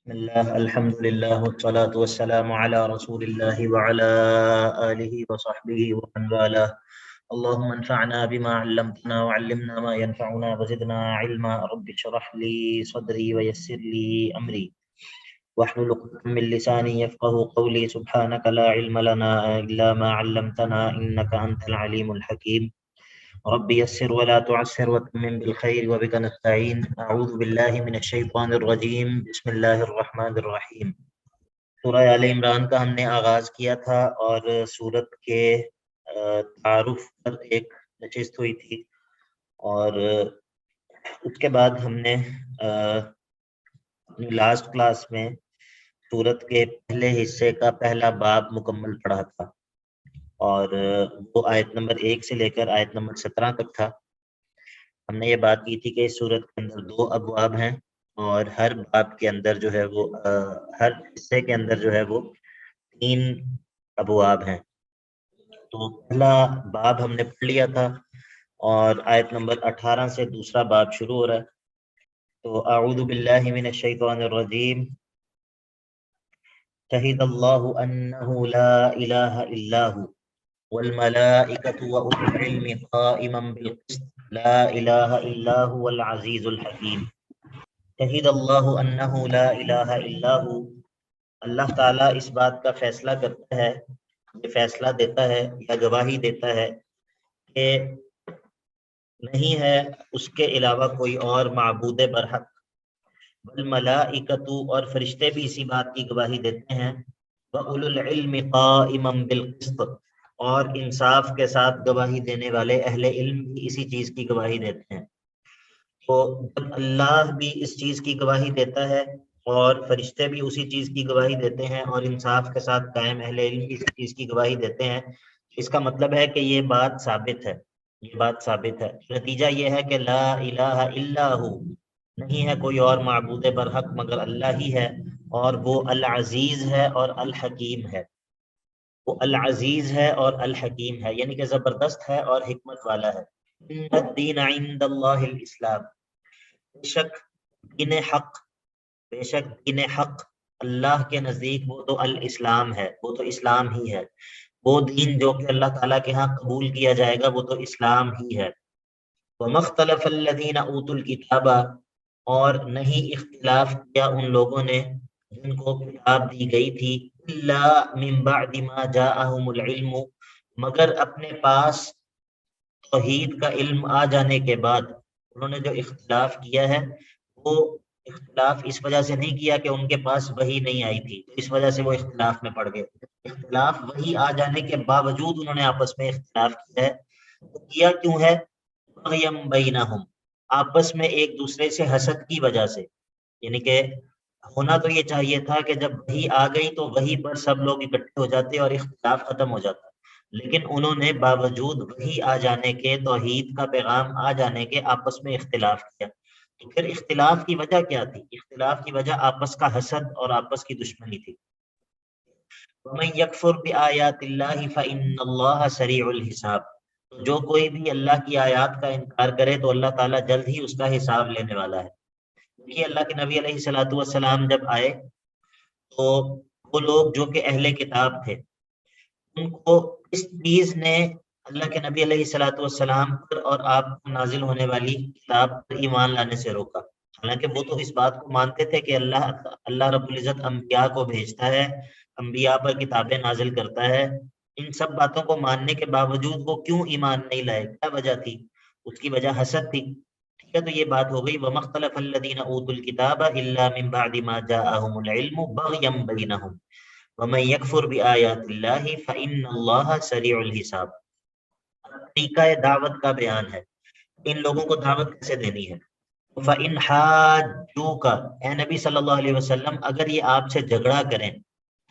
بسم الله الحمد لله والصلاة والسلام على رسول الله وعلى آله وصحبه ومن والاه. اللهم انفعنا بما علمتنا وعلمنا ما ينفعنا وزدنا علما. رب اشرح لي صدري ويسر لي أمري واحلل عقدة من لساني يفقه قولي. سبحانك لا علم لنا إلا ما علمتنا إنك أنت العليم الحكيم. رب يسر ولا تعسر وتمم بالخير وبك نستعين. أعوذ بالله من الشيطان الرجيم. بسم الله الرحمن الرحيم. سورہ آل عمران کا ہم نے آغاز کیا تھا اور سورت کے تعارف پر ایک نشست ہوئی تھی، اور اس کے بعد ہم نے اپنی لاسٹ کلاس میں سورت کے پہلے حصے کا پہلا باب مکمل پڑھا تھا، اور وہ آیت نمبر 1 سے لے کر آیت نمبر 17 تک تھا۔ ہم نے یہ بات کی تھی کہ اس سورت کے اندر 2 ابواب ہیں، اور ہر باب کے اندر جو ہے وہ ہر حصے کے اندر جو ہے وہ 3 ابواب ہیں۔ تو پہلا باب ہم نے پڑھ لیا تھا، اور آیت نمبر 18 سے دوسرا باب شروع ہو رہا ہے۔ تو اعوذ باللہ من الشیطان الرجیم۔ شہد اللہ انہ لا الہ الا ہو والملائکۃ وأولو العلم قائما بالقسط لا الہ الا هو العزیز الحکیم۔ شہد اللہ انہ لا الہ الا ہو، اللہ تعالیٰ اس بات کا فیصلہ کرتا ہے، یہ فیصلہ دیتا ہے یا گواہی دیتا ہے کہ نہیں ہے اس کے علاوہ کوئی اور معبود برحق۔ والملائکۃ، اور فرشتے بھی اسی بات کی گواہی دیتے ہیں۔ وَأُولُو الْعِلْمِ قَائِمًا بِالْقِسْطِ، اور انصاف کے ساتھ گواہی دینے والے اہل علم بھی اسی چیز کی گواہی دیتے ہیں۔ تو جب اللہ بھی اس چیز کی گواہی دیتا ہے اور فرشتے بھی اسی چیز کی گواہی دیتے ہیں اور انصاف کے ساتھ قائم اہل علم بھی اسی چیز کی گواہی دیتے ہیں، اس کا مطلب ہے کہ یہ بات ثابت ہے، یہ بات ثابت ہے۔ نتیجہ یہ ہے کہ لا الہ الا ہو، نہیں ہے کوئی اور معبود برحق مگر اللہ ہی ہے، اور وہ العزیز ہے اور الحکیم ہے۔ وہ العزیز ہے اور الحکیم ہے، یعنی کہ زبردست ہے اور حکمت والا ہے۔ ان الدین عند اللہ الاسلام، بے شک دین حق، بے شک دین حق اللہ کے نزدیک وہ تو الاسلام ہے، وہ تو اسلام ہی ہے۔ وہ دین جو کہ اللہ تعالیٰ کے ہاں قبول کیا جائے گا وہ تو اسلام ہی ہے۔ وَمَا اخْتَلَفَ الَّذِينَ أُوتُوا الْكِتَابَ، اور نہیں اختلاف کیا ان لوگوں نے جن کو کتاب دی گئی تھی، إِلَّا مِن بَعْدِ مَا جَاءَهُمُ الْعِلْمُ، مگر اپنے پاس توحید کا علم آ جانے کے بعد انہوں نے جو اختلاف کیا ہے وہ اختلاف اس وجہ سے نہیں کیا کہ ان کے پاس وحی نہیں آئی تھی، اس وجہ سے وہ اختلاف میں پڑ گئے۔ اختلاف وحی آ جانے کے باوجود انہوں نے آپس میں اختلاف کیا ہے، تو کیا کیوں ہے؟ بغیم بینہم، آپس میں ایک دوسرے سے حسد کی وجہ سے، یعنی کہ ہونا تو یہ چاہیے تھا کہ جب وحی آ گئی تو وحی پر سب لوگ اکٹھے ہو جاتے اور اختلاف ختم ہو جاتا، لیکن انہوں نے باوجود وحی آ جانے کے، توحید کا پیغام آ جانے کے، آپس میں اختلاف کیا۔ تو پھر اختلاف کی وجہ کیا تھی؟ اختلاف کی وجہ آپس کا حسد اور آپس کی دشمنی تھی۔ وَمَن يَكْفُرْ بِآيَاتِ اللَّهِ فَإِنَّ اللَّهَ سَرِيعُ الْحِسَابِ، تو جو کوئی بھی اللہ کی آیات کا انکار کرے تو اللہ تعالیٰ جلد ہی اس کا حساب لینے والا ہے۔ دیکھیے اللہ کے نبی علیہ الصلوۃ والسلام جب آئے تو وہ لوگ جو کہ اہل کتاب تھے ان کو اس چیز نے اللہ کے نبی علیہ الصلوۃ والسلام پر اور آپ کو نازل ہونے والی کتاب پر ایمان لانے سے روکا، حالانکہ وہ تو اس بات کو مانتے تھے کہ اللہ رب العزت انبیاء کو بھیجتا ہے، انبیاء پر کتابیں نازل کرتا ہے۔ ان سب باتوں کو ماننے کے باوجود وہ کیوں ایمان نہیں لائے؟ کیا وجہ تھی؟ اس کی وجہ حسد تھی۔ ٹھیک ہے، تو یہ بات ہو گئی وَمَا اخْتَلَفَ الَّذِينَ أُوتُوا الْكِتَابَ إِلَّا مِن بَعْدِ مَا جَاءَهُمُ الْعِلْمُ بَغْيًا بَيْنَهُمْ وَمَن يَكْفُرْ بِآيَاتِ اللَّهِ فَإِنَّ اللَّهَ سَرِيعُ الْحِسَابِ۔ طریقہ دعوت کا بیان ہے، ان لوگوں کو دعوت کیسے دینی ہے۔ فَإِنْ حَاجُّوكَ، اے نبی صلی اللہ علیہ وسلم اگر یہ آپ سے جھگڑا کریں،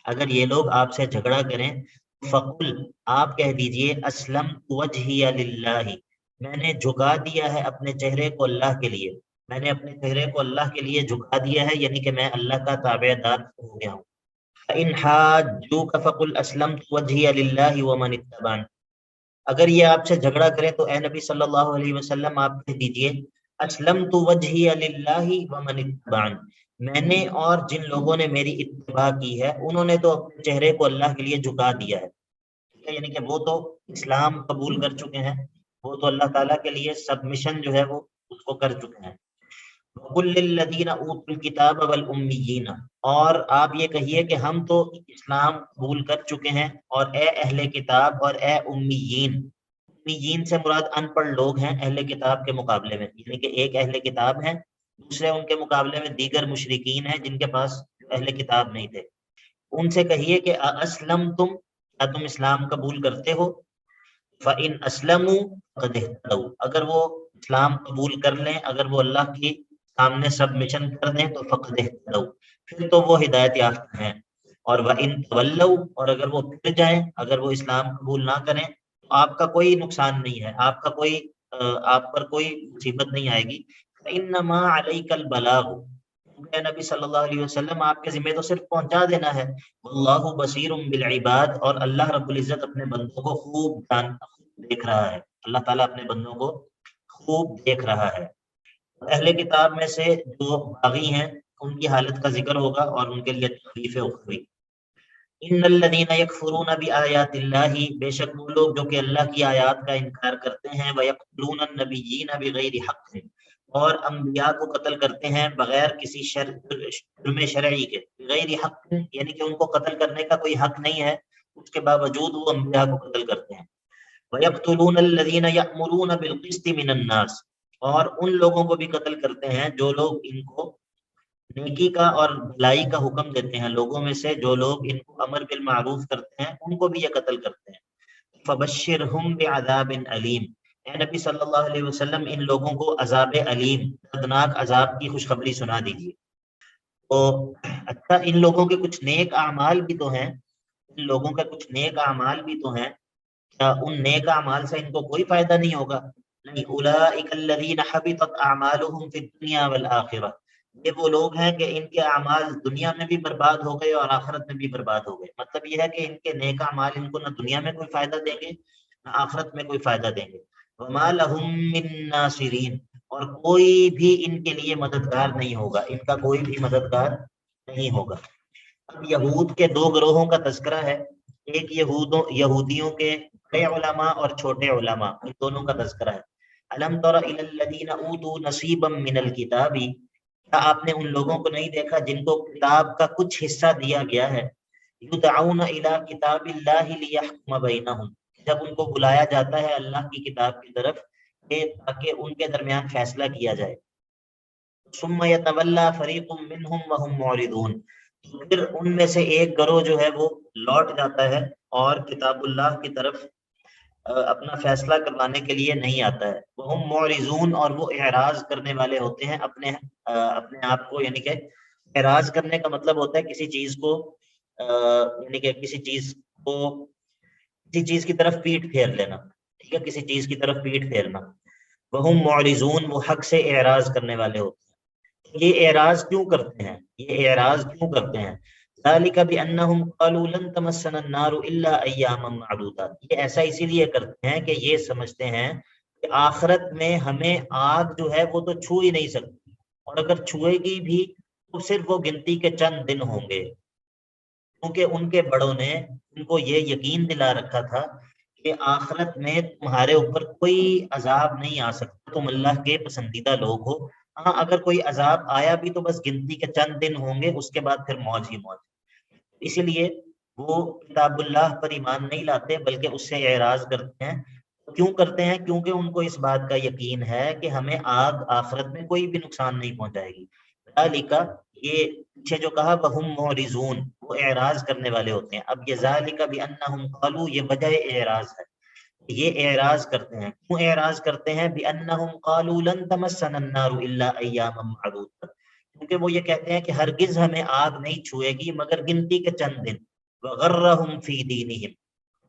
اگر یہ لوگ آپ سے جھگڑا کریں، فَقُلْ، آپ کہہ دیجئے أَسْلَمْتُ وَجْهِيَ لِلَّهِ، میں نے جھکا دیا ہے اپنے چہرے کو اللہ کے لیے، میں نے اپنے چہرے کو اللہ کے لیے جھکا دیا ہے، یعنی کہ میں اللہ کا تابع دار ہو گیا ہوں۔ فَإِنْ حَاجُّوكَ فَقُلْ أَسْلَمْتُ وَجْهِيَ لِلَّهِ وَمَنِ اتَّبَعَنِ، اگر یہ آپ سے جھگڑا کرے تو اے نبی صلی اللہ علیہ وسلم آپ کہہ دیجئے اسلمت وجہی للہ ومن اتبعن، میں نے اور جن لوگوں نے میری اتباع کی ہے انہوں نے تو اپنے چہرے کو اللہ کے لیے جھکا دیا ہے، یعنی کہ وہ تو اسلام قبول کر چکے ہیں، وہ تو اللہ تعالیٰ کے لیے سبمشن جو ہے وہ اس کو کر چکے ہیں۔ وَقُلْ لِلَّذِينَ أُوتُوا الْكِتَابَ وَالْأُمِّيِّينَ، اور آپ یہ کہیے کہ ہم تو اسلام قبول کر چکے ہیں، اور اے اہل کتاب اور اے امیین، امیین سے مراد ان پڑھ لوگ ہیں اہل کتاب کے مقابلے میں، یعنی کہ ایک اہل کتاب ہیں، دوسرے ان کے مقابلے میں دیگر مشرکین ہیں جن کے پاس اہل کتاب نہیں تھے۔ ان سے کہیے کہ اسلم تم، کیا تم اسلام قبول کرتے ہو؟ فَإِنْ أَسْلَمُوا فَقَدِ اهْتَدَوْا، اگر وہ اسلام قبول کر لیں، اگر وہ اللہ کی سامنے سبمشن کر دیں تو فَقَدِ اهْتَدَوْا، پھر تو وہ ہدایت یافتہ ہیں۔ اور وَإِنْ تَوَلَّوْا، اور اگر وہ پھر جائیں، اگر وہ اسلام قبول نہ کریں تو آپ کا کوئی نقصان نہیں ہے، آپ کا کوئی آپ پر کوئی مصیبت نہیں آئے گی۔ فَإِنَّمَا عَلَيْكَ الْبَلَاغُ، اے نبی صلی اللہ علیہ وسلم آپ کے ذمہ تو صرف پہنچا دینا ہے۔ واللہ بصیر بالعباد، اور اللہ رب العزت اپنے بندوں کو خوب دیکھ رہا ہے، اللہ تعالیٰ اپنے بندوں کو خوب دیکھ رہا ہے۔ اہل کتاب میں سے جو باغی ہیں ان کی حالت کا ذکر ہوگا اور ان کے لیے تکلیف اخروی۔ ان الذین یکفرون بآیات اللہ، بے شک وہ لوگ جو کہ اللہ کی آیات کا انکار کرتے ہیں، ویقتلون النبیین بغیر حق، اور انبیاء کو قتل کرتے ہیں بغیر کسی جرم شرعی کے، بغیر حق یعنی کہ ان کو قتل کرنے کا کوئی حق نہیں ہے، اس کے باوجود وہ انبیاء کو قتل کرتے ہیں۔ وَيَقْتُلُونَ الَّذِينَ يَأْمُرُونَ بِالْقِسْطِ مِنَ النَّاسِ، اور ان لوگوں کو بھی قتل کرتے ہیں جو لوگ ان کو نیکی کا اور بھلائی کا حکم دیتے ہیں، لوگوں میں سے جو لوگ ان کو امر بالمعروف کرتے ہیں ان کو بھی یہ قتل کرتے ہیں۔ فَبَشِّرْهُم بِعَذَابٍ أَلِيمٍ، اے نبی صلی اللہ علیہ وسلم ان لوگوں کو عذاب علیم، دردناک عذاب کی خوشخبری سنا دیجیے۔ تو اچھا، ان لوگوں کے کچھ نیک اعمال بھی تو ہیں، ان لوگوں کا کچھ نیک اعمال بھی تو ہیں، کیا ان نیک اعمال سے ان کو کوئی فائدہ نہیں ہوگا؟ نہیں، اولئک الذین حبطت اعمالهم فی الدنیا والآخرہ، یہ وہ لوگ ہیں کہ ان کے اعمال دنیا میں بھی برباد ہو گئے اور آخرت میں بھی برباد ہو گئے۔ مطلب یہ ہے کہ ان کے نیک اعمال ان کو نہ دنیا میں کوئی فائدہ دیں گے نہ آخرت میں کوئی فائدہ دیں گے۔ وما لهم من ناصرین، اور کوئی بھی ان کے لیے مددگار نہیں ہوگا، ان کا کوئی بھی مددگار نہیں ہوگا۔ اب یہود کے دو گروہوں کا تذکرہ ہے، ایک یہودیوں کے بڑے علماء اور چھوٹے علماء، ان دونوں کا تذکرہ ہے۔ الم تر الی الذین اوتوا نصیبا من الکتاب، کیا آپ نے ان لوگوں کو نہیں دیکھا جن کو کتاب کا کچھ حصہ دیا گیا ہے؟ یدعون الی کتاب اللہ لیحکم بینہم، جب ان کو بلایا جاتا ہے اللہ کی کتاب کی طرف کہ تاکہ ان کے درمیان فیصلہ کیا جائے۔ ثم یتولی فریق منہم وہم معرضون، پھر ان میں سے ایک گروہ جو ہے وہ لوٹ جاتا ہے اور کتاب اللہ کی طرف اپنا فیصلہ کروانے کے لیے نہیں آتا ہے۔ وہم معرضون، اور وہ اعراض کرنے والے ہوتے ہیں اپنے آپ کو، یعنی کہ اعراض کرنے کا مطلب ہوتا ہے کسی چیز کو یعنی کہ کسی چیز کی طرف پیٹ پھیر لینا، ٹھیک ہے، کسی چیز کی طرف پیٹ پھیرنا۔ وہم معرضون، وہ حق سے اعراض کرنے والے ہوتے ہیں۔ یہ اعراض کیوں کرتے ہیں؟ یہ اعراض کیوں کرتے ہیں؟ ذالک بانہم قالوا لن تمسنا النار الا ایاما معدودات، یہ ایسا اسی لیے کرتے ہیں کہ یہ سمجھتے ہیں کہ آخرت میں ہمیں آگ جو ہے وہ تو چھو ہی نہیں سکتی، اور اگر چھوئے گی بھی تو صرف وہ گنتی کے چند دن ہوں گے، کیونکہ ان کے بڑوں نے ان کو یہ یقین دلا رکھا تھا کہ آخرت میں تمہارے اوپر کوئی عذاب نہیں آ سکتا، تم اللہ کے پسندیدہ لوگ ہو، ہاں اگر کوئی عذاب آیا بھی تو بس گنتی کے چند دن ہوں گے، اس کے بعد پھر موج ہی موج۔ اس لیے وہ کتاب اللہ پر ایمان نہیں لاتے بلکہ اس سے اعراض کرتے ہیں۔ کیوں کرتے ہیں؟ کیونکہ ان کو اس بات کا یقین ہے کہ ہمیں آگ آخرت میں کوئی بھی نقصان نہیں پہنچائے گی۔ ذالک، یہ پیچھے جو کہا وہم معرضون، وہ اعراض کرنے والے ہوتے ہیں۔ اب یہ ذالک بانہم قالوا، یہ وجہ اعراض ہے، یہ اعراض کرتے ہیں۔ کیوں اعراض کرتے ہیں؟ بانہم قالوا لن تمسنا النار الا ایاما معدودۃ، کیونکہ وہ یہ کہتے ہیں کہ ہرگز ہمیں آگ نہیں چھوئے گی مگر گنتی کے چند دن۔ وغرہم فی دینہم،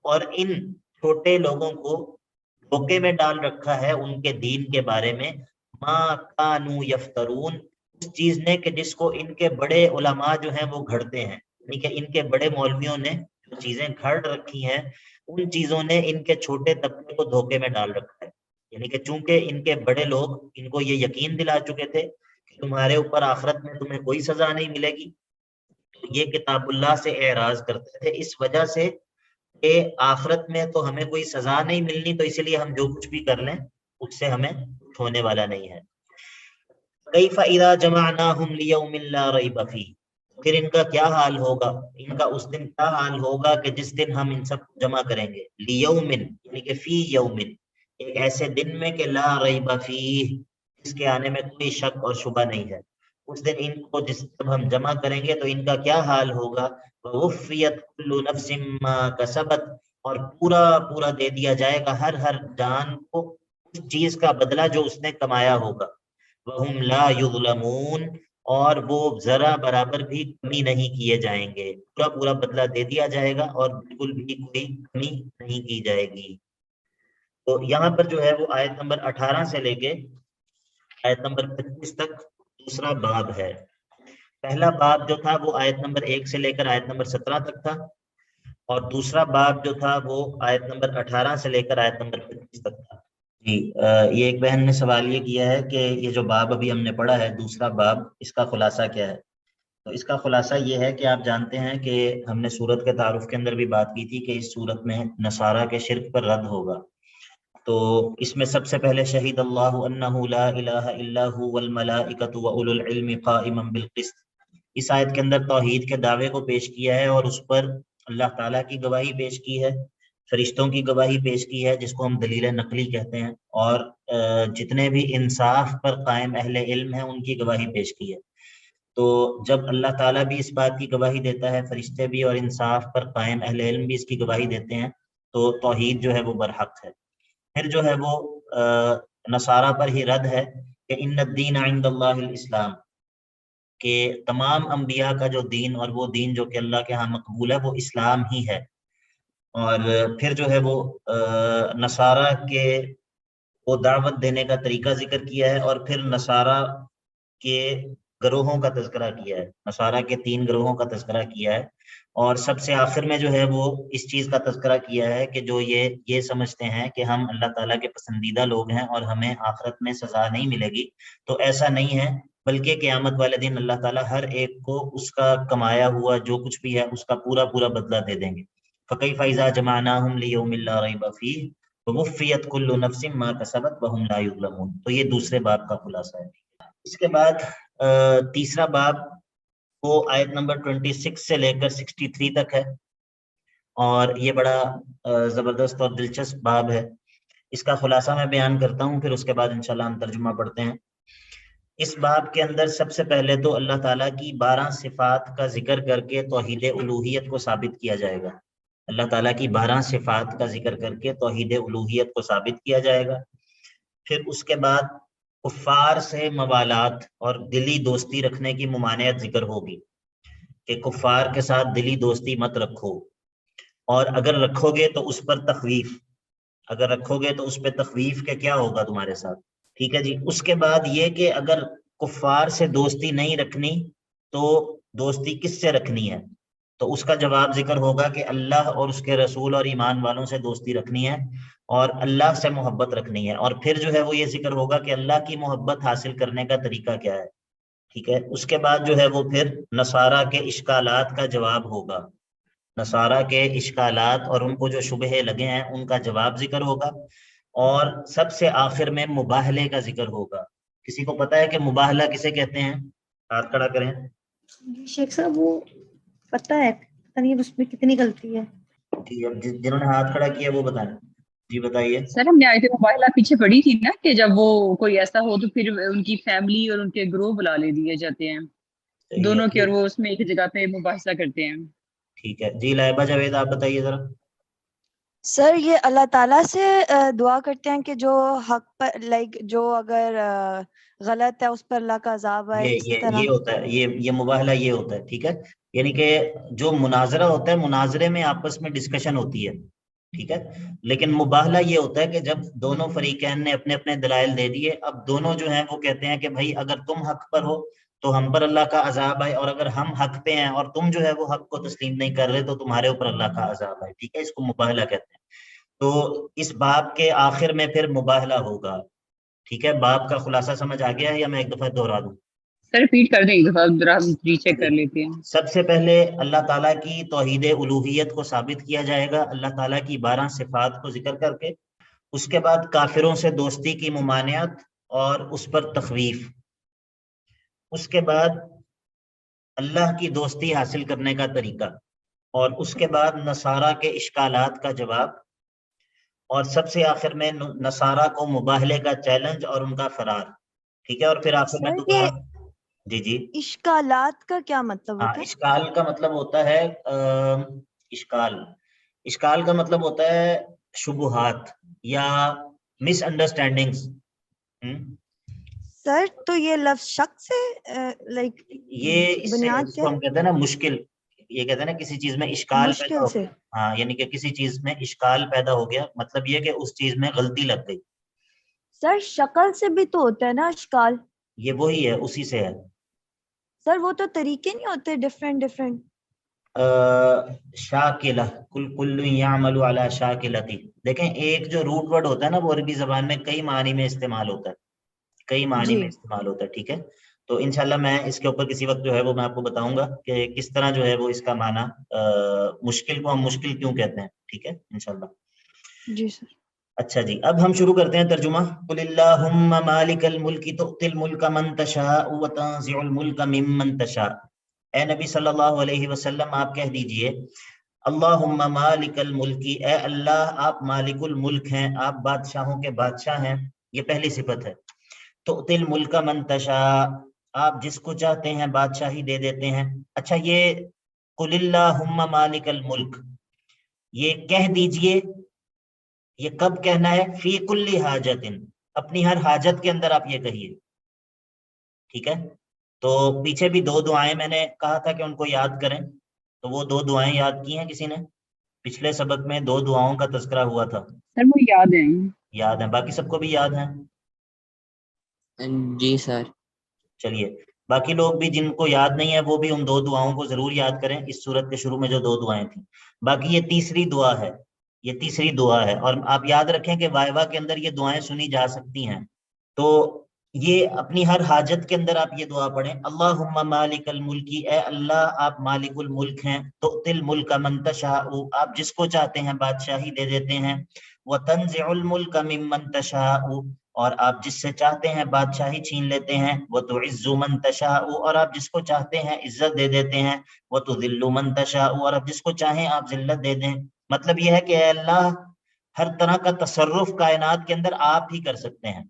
اور ان چھوٹے لوگوں کو دھوکے میں ڈال رکھا ہے ان کے دین کے بارے میں، ما کانوا یفترون، اس چیز نے کہ جس کو ان کے بڑے علماء جو ہیں وہ گھڑتے ہیں، یعنی کہ ان کے بڑے مولویوں نے جو چیزیں گھڑ رکھی ہیں ان چیزوں نے ان کے چھوٹے طبقے کو دھوکے میں ڈال رکھا ہے، یعنی کہ چونکہ ان کے بڑے لوگ ان کو یہ یقین دلا چکے تھے تمہارے اوپر آخرت میں تمہیں کوئی سزا نہیں ملے گی. تو یہ کتاب اللہ سے اعراض کرتے تھے اس وجہ سے کہ آخرت میں تو ہمیں کوئی سزا نہیں ملنی، تو اسی لیے ہم جو کچھ بھی کر لیں اس سے ہمیں ہونے والا نہیں ہے. کیف اذا جمعناہم لیوم لا ریب فیہ، پھر ان کا کیا حال ہوگا، ان کا اس دن کیا حال ہوگا کہ جس دن ہم ان سب کو جمع کریں گے. لیوم یعنی کہ فی یومن، ایک ایسے دن میں کہ لا ریب فیہ، جس کے آنے میں کوئی شک اور شبہ نہیں ہے. اس دن ان کو جب ہم جمع کریں گے تو ان کا کیا حال ہوگا. ووفیت کل نفس ما کسبت، اور پورا پورا دے دیا جائے گا ہر ہر جان کو اس چیز کا بدلہ جو اس نے کمایا ہوگا. وہم لا یظلمون، اور وہ ذرا برابر بھی کمی نہیں کیے جائیں گے، پورا پورا بدلہ دے دیا جائے گا اور بالکل بھی کوئی کمی نہیں کی جائے گی. تو یہاں پر جو ہے وہ آیت نمبر 18 سے لے کے آیت نمبر 25 تک دوسرا باب ہے. پہلا باب جو تھا وہ آیت نمبر 1 سے لے کر آیت نمبر 17 تک تھا، اور دوسرا باب جو تھا وہ آیت نمبر 18 سے لے کر آیت نمبر 25 تک تھا. جی یہ ایک بہن نے سوال یہ کیا ہے کہ یہ جو باب ابھی ہم نے پڑھا ہے دوسرا باب، اس کا خلاصہ کیا ہے. تو اس کا خلاصہ یہ ہے کہ آپ جانتے ہیں کہ ہم نے سورت کے تعارف کے اندر بھی بات کی تھی کہ اس سورت میں نصارہ کے شرک پر رد ہوگا. تو اس میں سب سے پہلے شہید اللہ انہ لا الہ الا هو والملائکۃ واولو العلم قائما بالقسط، اس آیت کے اندر توحید کے دعوے کو پیش کیا ہے اور اس پر اللہ تعالیٰ کی گواہی پیش کی ہے، فرشتوں کی گواہی پیش کی ہے جس کو ہم دلیل نقلی کہتے ہیں، اور جتنے بھی انصاف پر قائم اہل علم ہیں ان کی گواہی پیش کی ہے. تو جب اللہ تعالیٰ بھی اس بات کی گواہی دیتا ہے، فرشتے بھی، اور انصاف پر قائم اہل علم بھی اس کی گواہی دیتے ہیں، تو توحید جو ہے وہ برحق ہے. پھر جو ہے وہ نصارہ پر ہی رد ہے کہ ان الدین عند اللہ الاسلام، کہ تمام انبیاء کا جو دین اور وہ دین جو کہ اللہ کے ہاں مقبول ہے وہ اسلام ہی ہے. اور پھر جو ہے وہ نصارہ کے وہ دعوت دینے کا طریقہ ذکر کیا ہے، اور پھر نصارہ کے گروہوں کا تذکرہ کیا ہے، نصارہ کے 3 گروہوں کا تذکرہ کیا ہے، اور سب سے آخر میں جو ہے وہ اس چیز کا تذکرہ کیا ہے کہ جو یہ سمجھتے ہیں کہ ہم اللہ تعالیٰ کے پسندیدہ لوگ ہیں اور ہمیں آخرت میں سزا نہیں ملے گی. تو ایسا نہیں ہے، بلکہ قیامت والے دن اللہ تعالیٰ ہر ایک کو اس کا کمایا ہوا جو کچھ بھی ہے اس کا پورا پورا بدلہ دے دیں گے. فَكَيْفَ إِذَا جَمَعْنَاهُمْ لِيَوْمٍ لَا رَيْبَ فِيهِ وَوُفِّيَتْ كُلُّ نَفْسٍ مَا كَسَبَتْ وَهُمْ لَا يُظْلَمُونَ. تو یہ دوسرے باب کا خلاصہ ہے. اس کے بعد تیسرا باب وہ آیت نمبر 26 سے لے کر 63 تک ہے، اور یہ بڑا زبردست اور دلچسپ باب ہے. اس کا خلاصہ میں بیان کرتا ہوں، پھر اس کے بعد انشاءاللہ ہم ترجمہ پڑھتے ہیں. اس باب کے اندر سب سے پہلے تو اللہ تعالیٰ کی 12 صفات کا ذکر کر کے توحید الوہیت کو ثابت کیا جائے گا. اللہ تعالیٰ کی 12 صفات کا ذکر کر کے توحید الوہیت کو ثابت کیا جائے گا. پھر اس کے بعد کفار سے موالات اور دلی دوستی رکھنے کی ممانعت ذکر ہوگی کہ کفار کے ساتھ دلی دوستی مت رکھو، اور اگر رکھو گے تو اس پر تخویف، اگر رکھو گے تو اس پہ تخویف کہ کیا ہوگا تمہارے ساتھ. ٹھیک ہے جی. اس کے بعد یہ کہ اگر کفار سے دوستی نہیں رکھنی تو دوستی کس سے رکھنی ہے، تو اس کا جواب ذکر ہوگا کہ اللہ اور اس کے رسول اور ایمان والوں سے دوستی رکھنی ہے اور اللہ سے محبت رکھنی ہے. اور پھر جو ہے وہ یہ ذکر ہوگا کہ اللہ کی محبت حاصل کرنے کا طریقہ کیا ہے. ٹھیک ہے. اس کے بعد جو ہے وہ پھر نصارہ کے اشکالات کا جواب ہوگا، نصارہ کے اشکالات اور ان کو جو شبہے لگے ہیں ان کا جواب ذکر ہوگا. اور سب سے آخر میں مباہلے کا ذکر ہوگا. کسی کو پتہ ہے کہ مباہلہ کسے کہتے ہیں؟ ہاتھ کھڑا کریں. شیخ صاحب وہ پتہ ہے، پتہ نہیں اس میں کتنی غلطی ہے. ٹھیک ہے، جنہوں نے ہاتھ کھڑا کیا وہ بتائیں. جی بتائیے. سر ہم نے آئے تھے مباہلہ پیچھے پڑی تھی نا کہ جب وہ کوئی ایسا ہو تو پھر ان کی فیملی اور ان کے گروہ بلا لے دیے جاتے ہیں دونوں کے، اور وہ اس میں ایک جگہ پہ مباحثہ کرتے ہیں. ٹھیک ہے جی. لائبہ جاوید آپ بتائیے ذرا. سر یہ اللہ تعالیٰ سے دعا کرتے ہیں کہ جو حق پر جو اگر غلط ہے اس پر اللہ کا عذاب آئے، اس طرح یہ ہوتا ہے، یہ مباہلہ یہ ہوتا ہے. ٹھیک ہے. یعنی کہ جو مناظرہ ہوتا ہے، مناظرے میں آپس میں ڈسکشن ہوتی ہے. ٹھیک ہے. لیکن مباہلہ یہ ہوتا ہے کہ جب دونوں فریقین نے اپنے اپنے دلائل دے دیے، اب دونوں جو ہیں وہ کہتے ہیں کہ بھائی اگر تم حق پر ہو تو ہم پر اللہ کا عذاب آئے، اور اگر ہم حق پہ ہیں اور تم جو ہے وہ حق کو تسلیم نہیں کر رہے تو تمہارے اوپر اللہ کا عذاب آئے. ٹھیک ہے. اس کو مباہلہ کہتے ہیں. تو اس باب کے آخر میں پھر مباہلہ ہوگا. ٹھیک ہے. باب کا خلاصہ سمجھ آ گیا ہے یا میں ایک دفعہ دہرا دوں؟ سر ریپیٹ کر دیں ایک دفعہ ذرا ہم ری چیک کر لیتے ہیں. سب سے پہلے اللہ تعالیٰ کی توحید الوہیت کو ثابت کیا جائے گا اللہ تعالیٰ کی 12 صفات کو ذکر کر کے. اس کے بعد کافروں سے دوستی کی ممانعت اور اس پر تخویف. اس کے بعد اللہ کی دوستی حاصل کرنے کا طریقہ، اور اس کے بعد نصارہ کے اشکالات کا جواب، اور سب سے آخر میں نصارہ کو مباہلے کا چیلنج اور ان کا فرار. ٹھیک ہے، اور پھر آخر میں دوبارہ جی اشکالات کا کیا مطلب ہوتا ہے؟ اشکال کا مطلب ہوتا ہے اشکال کا مطلب ہوتا ہے شبہات یا مس انڈرسٹینڈنگز. سر تو یہ لفظ شک سے لائک یہ بنیاد کیا ہم کہتے ہیں نا مشکل، یہ کہتے ہیں نا کسی چیز میں اشکال پیدا مشکل ہو سے؟ ہاں، یعنی کہ کسی چیز میں اشکال پیدا ہو گیا، مطلب یہ کہ اس چیز میں غلطی لگ گئی. سر شکل سے بھی تو ہوتا ہے نا اشکال؟ یہ وہی ہے، اسی سے ہے. سر وہ تو طریقے نہیں ہوتے ڈفرینٹ؟ شاکلہ، کل یعمل علی شاکلتی. دیکھیں ایک جو روٹ ورڈ ہوتا ہے نا وہ عربی زبان میں کئی معنی میں استعمال ہوتا ہے، کئی معنی میں استعمال ہوتا ہے. ٹھیک ہے، تو انشاءاللہ میں اس کے اوپر کسی وقت جو ہے وہ میں آپ کو بتاؤں گا کہ کس طرح جو ہے وہ اس کا معنی مشکل کو ہم مشکل کیوں کہتے ہیں. ٹھیک ہے انشاءاللہ. جی سر. اچھا جی، اب ہم شروع کرتے ہیں ترجمہ. قل اللہم مالک الملک تؤتی الملک من تشاء وتنزع الملک ممن تشاء. اے نبی صلی اللہ علیہ وسلم آپ کہہ دیجئے اللہم مالک الملک، اے اللہ آپ مالک الملک ہیں، آپ بادشاہوں کے بادشاہ ہیں. یہ پہلی صفت ہے. تؤتی الملک من تشاء، آپ جس کو چاہتے ہیں بادشاہی دے دیتے ہیں. اچھا، یہ قل اللہم مالک الملک یہ کہہ دیجئے، یہ کب کہنا ہے؟ فی کل حاجت، اپنی ہر حاجت کے اندر آپ یہ کہیے. ٹھیک ہے، تو پیچھے بھی 2 دعائیں میں نے کہا تھا کہ ان کو یاد کریں، تو وہ 2 دعائیں یاد کی ہیں کسی نے؟ پچھلے سبق میں 2 دعاؤں کا تذکرہ ہوا تھا. سر وہ یاد ہیں؟ یاد ہیں، باقی سب کو بھی یاد ہیں؟ جی سر. چلیے، باقی لوگ بھی جن کو یاد نہیں ہے وہ بھی ان 2 دعاؤں کو ضرور یاد کریں. اس سورت کے شروع میں جو 2 دعائیں تھیں، باقی یہ تیسری دعا ہے، یہ تیسری دعا ہے. اور آپ یاد رکھیں کہ وائوا کے اندر یہ دعائیں سنی جا سکتی ہیں. تو یہ اپنی ہر حاجت کے اندر آپ یہ دعا پڑھیں. اللہم مالک الملک، اے اللہ آپ مالک الملک ہیں. تؤتی الملک من تشاء، آپ جس کو چاہتے ہیں بادشاہی دے دیتے ہیں. وتنزع الملک ممن تشاء، اور آپ جس سے چاہتے ہیں بادشاہی چھین لیتے ہیں. وتعز من تشاء، اور آپ جس کو چاہتے ہیں عزت دے دیتے ہیں. وتذل من تشاء، اور آپ جس کو چاہیں آپ ذلت دے دیں. مطلب یہ ہے کہ اے اللہ ہر طرح کا تصرف کائنات کے اندر آپ ہی کر سکتے ہیں،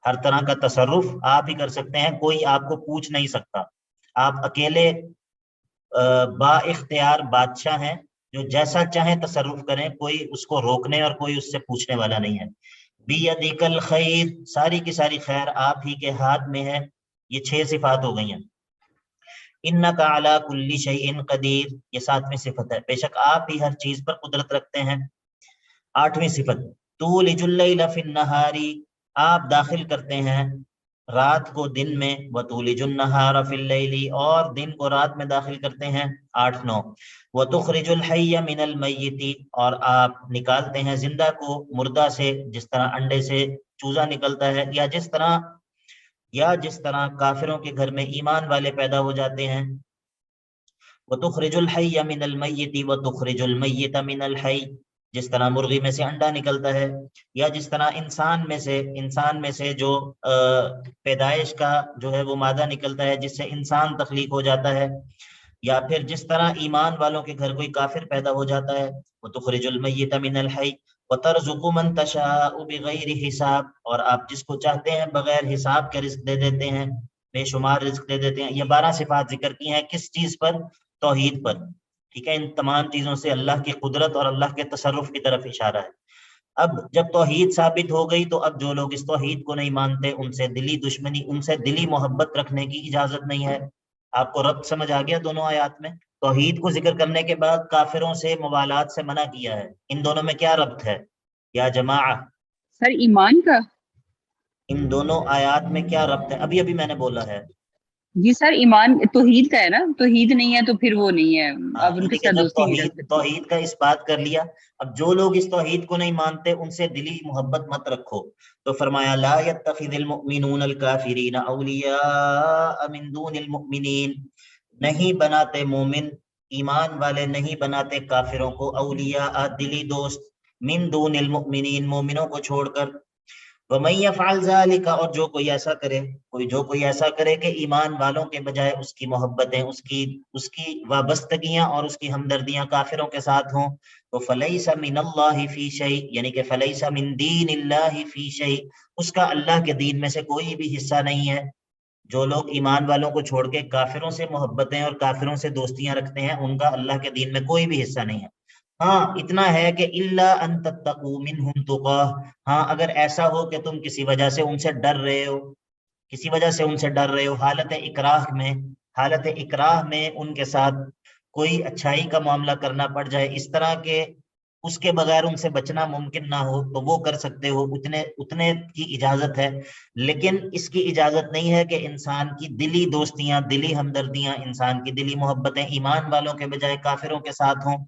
ہر طرح کا تصرف آپ ہی کر سکتے ہیں، کوئی آپ کو پوچھ نہیں سکتا. آپ اکیلے با اختیار بادشاہ ہیں جو جیسا چاہیں تصرف کریں، کوئی اس کو روکنے اور کوئی اس سے پوچھنے والا نہیں ہے. بیدک الخیر، ساری کی ساری خیر آپ ہی کے ہاتھ میں ہے. یہ 6 صفات ہو گئی ہیں. انک علی کل شیء قدیر، یہ 7ویں صفت ہے، بے شک آپ ہی ہر چیز پر قدرت رکھتے ہیں. 8ویں صفت تولج اللیل فی النہار، آپ داخل کرتے ہیں رات کو دن میں. وتولج النہار فی اللیل، اور دن کو رات میں داخل کرتے ہیں. 8 9 وتخرج الحی من المیت، اور آپ نکالتے ہیں زندہ کو مردہ سے، جس طرح انڈے سے چوزا نکلتا ہے، یا جس طرح کافروں کے گھر میں ایمان والے پیدا ہو جاتے ہیں. وتخرج الحی من المیت وتخرج المیت من الحی، جس طرح مرغی میں سے انڈا نکلتا ہے، یا جس طرح انسان میں سے جو پیدائش کا جو ہے وہ مادہ نکلتا ہے جس سے انسان تخلیق ہو جاتا ہے، یا پھر جس طرح ایمان والوں کے گھر کوئی کافر پیدا ہو جاتا ہے. وتخرج المیت من الحی وترزق من تشاء بغیر حساب، اور آپ جس کو چاہتے ہیں بغیر حساب کے رزق دے دیتے ہیں، بے شمار رزق دے دیتے ہیں. یہ 12 صفات ذکر کی ہیں، کس چیز پر؟ توحید پر. ٹھیک ہے، ان تمام چیزوں سے اللہ کی قدرت اور اللہ کے تصرف کی طرف اشارہ ہے. اب جب توحید ثابت ہو گئی تو اب جو لوگ اس توحید کو نہیں مانتے ان سے دلی دشمنی، ان سے دلی محبت رکھنے کی اجازت نہیں ہے. آپ کو ربط سمجھ آ گیا دونوں آیات میں؟ توحید کو ذکر کرنے کے بعد کافروں سے موالات سے منع کیا ہے. ان دونوں میں کیا ربط ہے یا جماعہ؟ سر ایمان کا. ان دونوں آیات میں کیا ربط ہے؟ ابھی میں نے بولا ہے جی سر ایمان توحید کا ہے نا, توحید نہیں ہے تو پھر وہ نہیں ہے, آپ ان یعنی کے کہ ساتھ جب دوستی نہیں رکھ سکتے. توحید کا اس بات کر لیا, اب جو لوگ اس توحید کو نہیں مانتے ان سے دلی محبت مت رکھو. تو فرمایا لا يتخذ المؤمنون الکافرین اولیاء من دون المؤمنین, نہیں بناتے مومن, ایمان والے نہیں بناتے کافروں کو اولیاء دلی دوست, من دون المؤمنین مومنوں کو چھوڑ کر. وَمَن يَفْعَلْ ذَلِكَ, اور جو کوئی ایسا کرے کہ ایمان والوں کے بجائے اس کی محبتیں, اس کی وابستگیاں اور اس کی ہمدردیاں کافروں کے ساتھ ہوں, تو فَلَيْسَ مِنَ اللَّهِ فِي شَيْءٍ, یعنی کہ فَلَيْسَ مِن دِينِ اللَّهِ فِي شَيْءٍ, اس کا اللہ کے دین میں سے کوئی بھی حصہ نہیں ہے. جو لوگ ایمان والوں کو چھوڑ کے کافروں سے محبتیں اور کافروں سے دوستیاں رکھتے ہیں ان کا اللہ کے دین میں کوئی بھی حصہ نہیں ہے. ہاں اتنا ہے کہ الا ان تتقوا منهم تقاه, ہاں اگر ایسا ہو کہ تم کسی وجہ سے ان سے ڈر رہے ہو, حالت اکراہ میں ان کے ساتھ کوئی اچھائی کا معاملہ کرنا پڑ جائے, اس طرح کے اس کے بغیر ان سے بچنا ممکن نہ ہو, تو وہ کر سکتے ہو, اتنے کی اجازت ہے. لیکن اس کی اجازت نہیں ہے کہ انسان کی دلی دوستیاں, دلی ہمدردیاں, انسان کی دلی محبتیں ایمان والوں کے بجائے کافروں کے ساتھ ہوں.